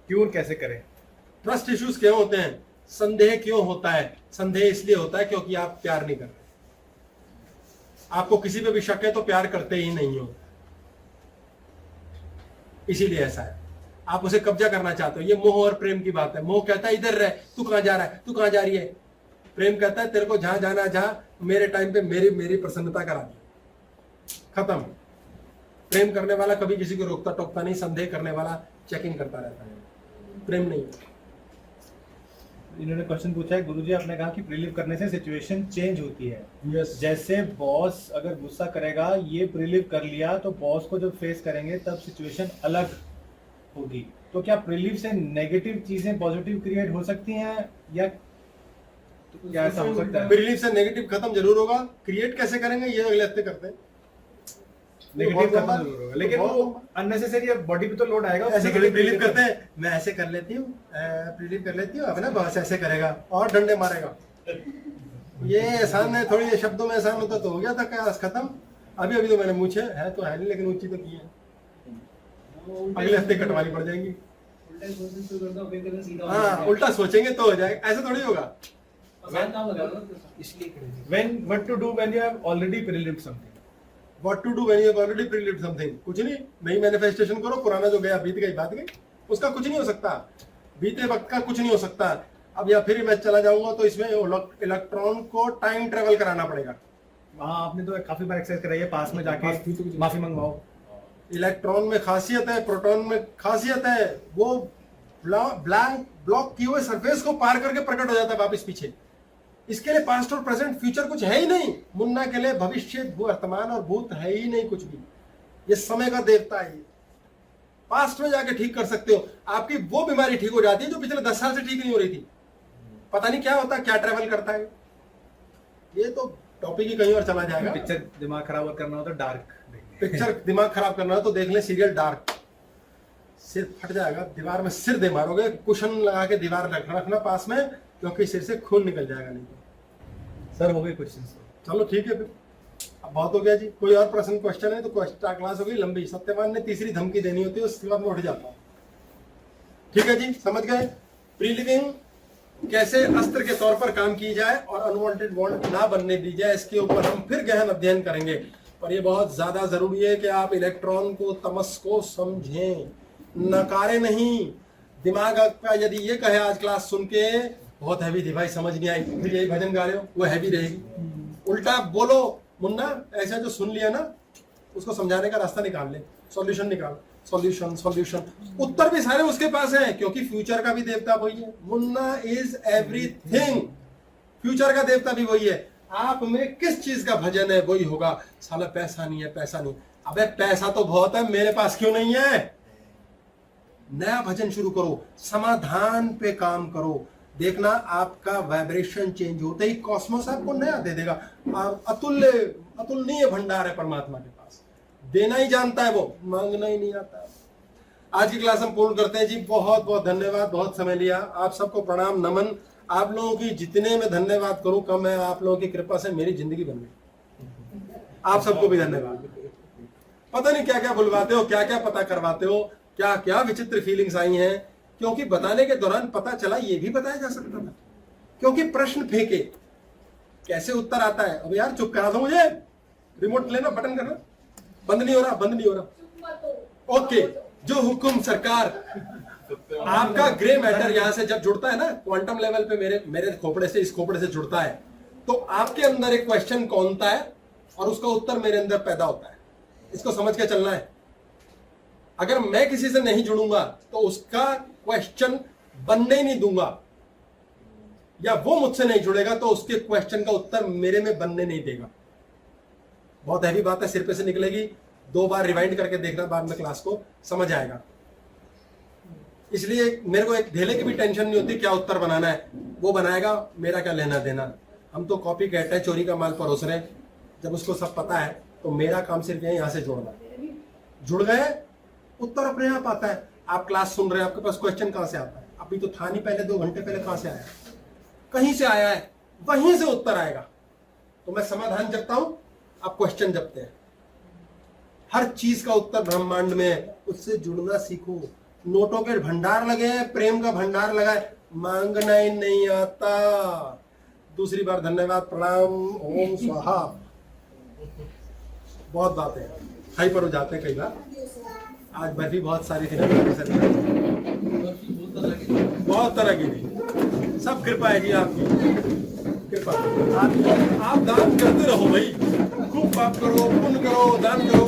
[SPEAKER 3] क्योर कैसे करें?
[SPEAKER 1] ट्रस्ट इश्यूज क्यों होते हैं? संदेह क्यों होता है? संदेह इसलिए होता है क्योंकि आप प्यार नहीं कर रहे। आपको किसी पे भी शक है तो प्यार करते ही नहीं हो, इसीलिए ऐसा है। आप उसे कब्जा करना चाहते हो। ये मोह और प्रेम की बात है। मोह कहता है इधर रह, तू कहां जा रहा है, तू कहां जा रही है। प्रेम कहता है तेरे को जहां जाना है जा, मेरे टाइम पे मेरी प्रसन्नता करा दी, खत्म। प्रेम करने वाला कभी किसी को रोकता टोकता नहीं, संदेह करने वाला चेकिंग करता रहता है, प्रेम नहीं।
[SPEAKER 3] इन्होंने क्वेश्चन पूछा है, गुरुजी आपने कहा कि प्रीलिव करने से सिचुएशन चेंज होती है।
[SPEAKER 1] yes.
[SPEAKER 3] जैसे बॉस अगर गुस्सा करेगा, ये प्रीलिव कर लिया तो बॉस को जब फेस करेंगे तब सिचुएशन अलग होगी। तो क्या प्रीलिव से नेगेटिव चीजें पॉजिटिव क्रिएट हो सकती हैं या क्या ऐसा हो सकता है?
[SPEAKER 1] प्रीलिव से नेगेटिव खत्म जरूर होगा, क्रिएट कैसे करेंगे ये अगले हफ्ते करते हैं।
[SPEAKER 3] नेगेटिव खत्म जरूर होगा, लेकिन वो अननेसेसरी बॉडी पे तो लोड आएगा।
[SPEAKER 1] ऐसे प्रीलिव करते हैं, मैं ऐसे कर लेती हूँ, प्रीलिव कर लेती हूँ, अब ना बॉस ऐसे करेगा और डंडे मारेगा। ये आसान है, थोड़ी शब्दों में आसान होता तो हो गया था क्लास खत्म। अभी अभी तो मैंने मूछे है तो है नहीं, लेकिन ऊंची तो की है, अगले हफ्ते कटवानी पड़ जाएंगी। हाँ, उल्टा सोचेंगे तो हो जाएगा, ऐसा थोड़ी होगा।
[SPEAKER 3] When what to do when you have already prelived something?
[SPEAKER 1] What to do when you have already prelived something? कुछ नहीं, नई मैनिफेस्टेशन करो, पुराना जो गया बीत गई बात गई, उसका कुछ नहीं हो सकता, बीते वक्त का कुछ नहीं हो सकता। अब या फिर मैं चला जाऊंगा तो इसमें इलेक्ट्रॉन को टाइम ट्रेवल कराना पड़ेगा।
[SPEAKER 3] हाँ, आपने तो काफी बार एक्सरसाइज कराई है, पास में जाके माफी मंगवाओ।
[SPEAKER 1] इलेक्ट्रॉन में खासियत है, प्रोटॉन में खासियत है, वो ब्लॉक किए हुए सरफेस को पार करके प्रकट हो जाता है वापस पीछे। इसके लिए पास्ट और प्रेजेंट फ्यूचर कुछ है ही नहीं। मुन्ना के लिए भविष्य वर्तमान और भूत है ही नहीं कुछ भी। ये समय का देवता है। पास्ट में जाके ठीक कर सकते हो। आपकी वो बीमारी ठीक हो जाती है जो पिछले 10 साल से ठीक नहीं हो रही थी। पता नहीं क्या होता, क्या ट्रैवल करता है। ये तो टॉपिक ही कहीं और चला जाएगा।
[SPEAKER 3] पिक्चर दिमाग खराब करना हो तो डार्क,
[SPEAKER 1] पिक्चर दिमाग खराब करना हो तो देख ले सीरियल डार्क। सिर फट जाएगा, दीवार में सिर दे मारोगे, कुशन लगा के दीवार रखना पास में, क्योंकि सिर से खून निकल जाएगा नहीं तो।
[SPEAKER 3] सर हो गए क्वेश्चन?
[SPEAKER 1] चलो ठीक है, फिर अब बहुत हो गया जी। कोई और प्रश्न क्वेश्चन है तो क्लास हो गई लंबी। सत्यवान ने तीसरी धमकी देनी होती है, उसके बाद मैं उठ जाता हूँ। ठीक है जी, समझ गए। प्री लिविंग कैसे अस्त्र के तौर पर काम की जाए और अनवांटेड बॉन्ड ना बनने दी जाए, इसके ऊपर हम फिर गहन अध्ययन करेंगे। पर ये बहुत ज्यादा जरूरी है कि आप इलेक्ट्रॉन को, तमस को समझें, नकारे नहीं। दिमाग आपका यदि ये कहे आज क्लास सुन के बहुत हैवी थी भाई, समझ नहीं आई, फिर यही भजन गा रहे हो, वो हैवी रहेगी। उल्टा बोलो, मुन्ना ऐसा जो सुन लिया ना उसको समझाने का रास्ता निकाल ले, सॉल्यूशन निकाल। सॉल्यूशन सॉल्यूशन, उत्तर भी सारे उसके पास हैं, क्योंकि फ्यूचर का भी देवता वही है। मुन्ना इज एवरीथिंग, फ्यूचर का देवता भी वही है। आप में किस चीज का भजन है वही होगा। साला पैसा नहीं है, पैसा नहीं। अबे पैसा तो बहुत है, मेरे पास क्यों नहीं है? नया भजन शुरू करो, समाधान पे काम करो। देखना आपका वाइब्रेशन चेंज होते ही कॉस्मोस आपको नया दे देगा। अतुलनीय भंडार है परमात्मा के पास, देना ही जानता है वो, मांगना ही नहीं आता। आज की क्लास हम पूर्ण करते हैं जी। बहुत बहुत धन्यवाद, बहुत समय लिया। आप सबको प्रणाम नमन। आप लोगों की जितने मैं धन्यवाद करूं कम है। आप लोगों की कृपा से मेरी जिंदगी बन गई। आप सबको भी धन्यवाद। पता नहीं क्या क्या बुलवाते हो, क्या क्या पता करवाते हो, क्या क्या विचित्र फीलिंग्स आई हैं, क्योंकि बताने के दौरान पता चला ये भी बताया जा सकता था। क्योंकि प्रश्न फेंके, कैसे उत्तर आता है। अब यार चुप करा दो मुझे, रिमोट लेना, बटन करना, बंद नहीं हो रहा, बंद नहीं हो रहा। ओके, जो हुक्म सरकार। आपका ग्रे मैटर यहां से जब जुड़ता है ना क्वांटम लेवल पे, मेरे खोपड़े से इस खोपड़े से जुड़ता है, तो आपके अंदर एक क्वेश्चन कौनता है और उसका उत्तर मेरे अंदर पैदा होता है। इसको समझ के चलना है। अगर मैं किसी से नहीं जुड़ूंगा तो उसका क्वेश्चन बनने ही नहीं दूंगा, या वो मुझसे नहीं जुड़ेगा तो उसके क्वेश्चन का उत्तर मेरे में बनने नहीं देगा। बहुत हैवी बात है, सिर पे से निकलेगी। 2 बार रिवाइंड करके देखना बाद में क्लास को, समझ आएगा। इसलिए मेरे को एक ढेले की भी टेंशन नहीं होती क्या उत्तर बनाना है, वो बनाएगा, मेरा क्या लेना देना। हम तो कॉपी कहते हैं, चोरी का माल परोस रहे। जब उसको सब पता है तो मेरा काम सिर्फ यहां से जोड़ना। जुड़ गए, उत्तर अपने आप आता है। आप क्लास सुन रहे हैं, आपके पास क्वेश्चन कहां से आता है? अभी तो था नहीं, पहले 2 घंटे पहले कहां से आया? कहीं से आया है, वहीं से उत्तर आएगा। तो मैं समाधान जपता हूं, आप क्वेश्चन जपते हैं। हर चीज का उत्तर ब्रह्मांड में है, उससे जुड़ना सीखो। नोटों के भंडार लगे हैं, प्रेम का भंडार लगा है, मांगना ही नहीं आता। दूसरी बार धन्यवाद, प्रणाम, ओम स्वाहा। बहुत बातें हाइपर हो जाते हैं कई बार। आज बर्फी बहुत सारी थी ना, बहुत तरह की थी। सब कृपा है जी आपकी, कृपा। आप दान करते रहो भाई, खूब पाप करो, पुण्य करो, दान करो।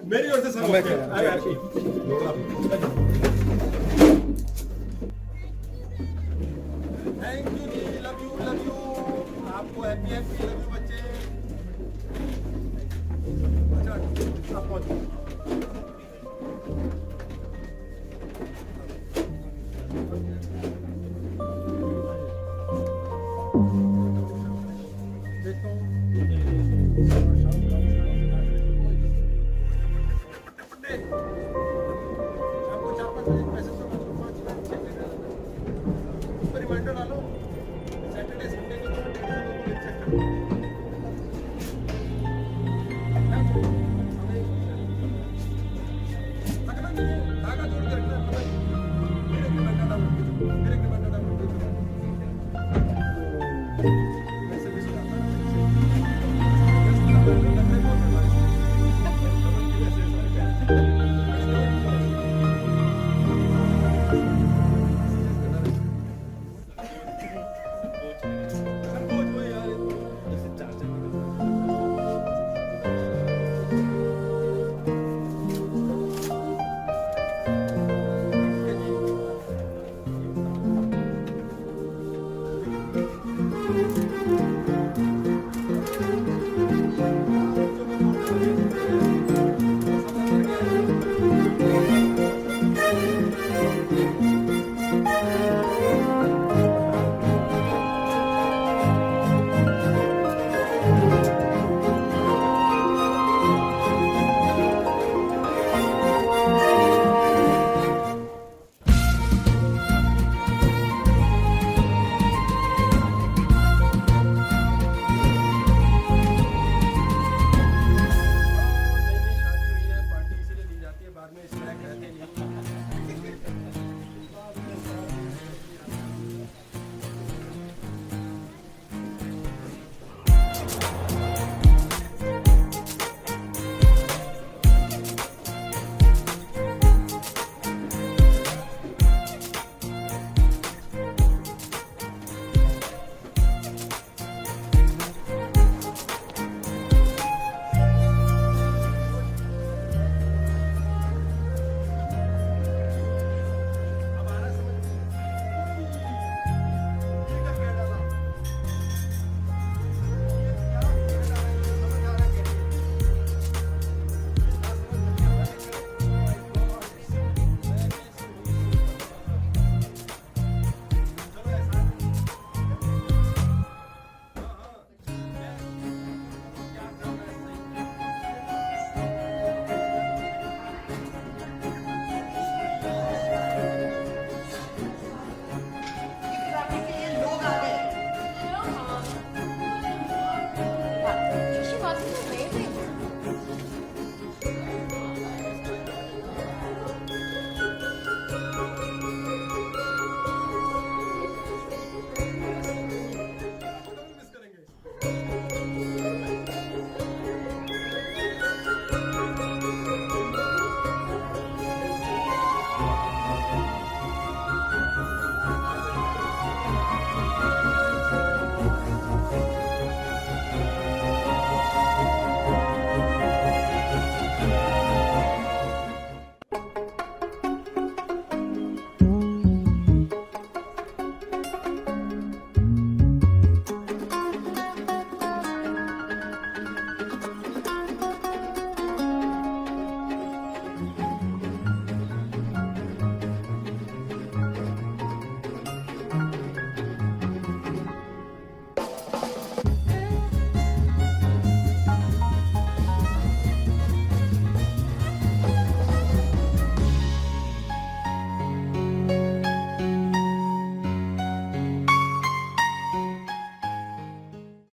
[SPEAKER 1] मेरी ओर से सब thank you ji, love you. आपको हैप्पी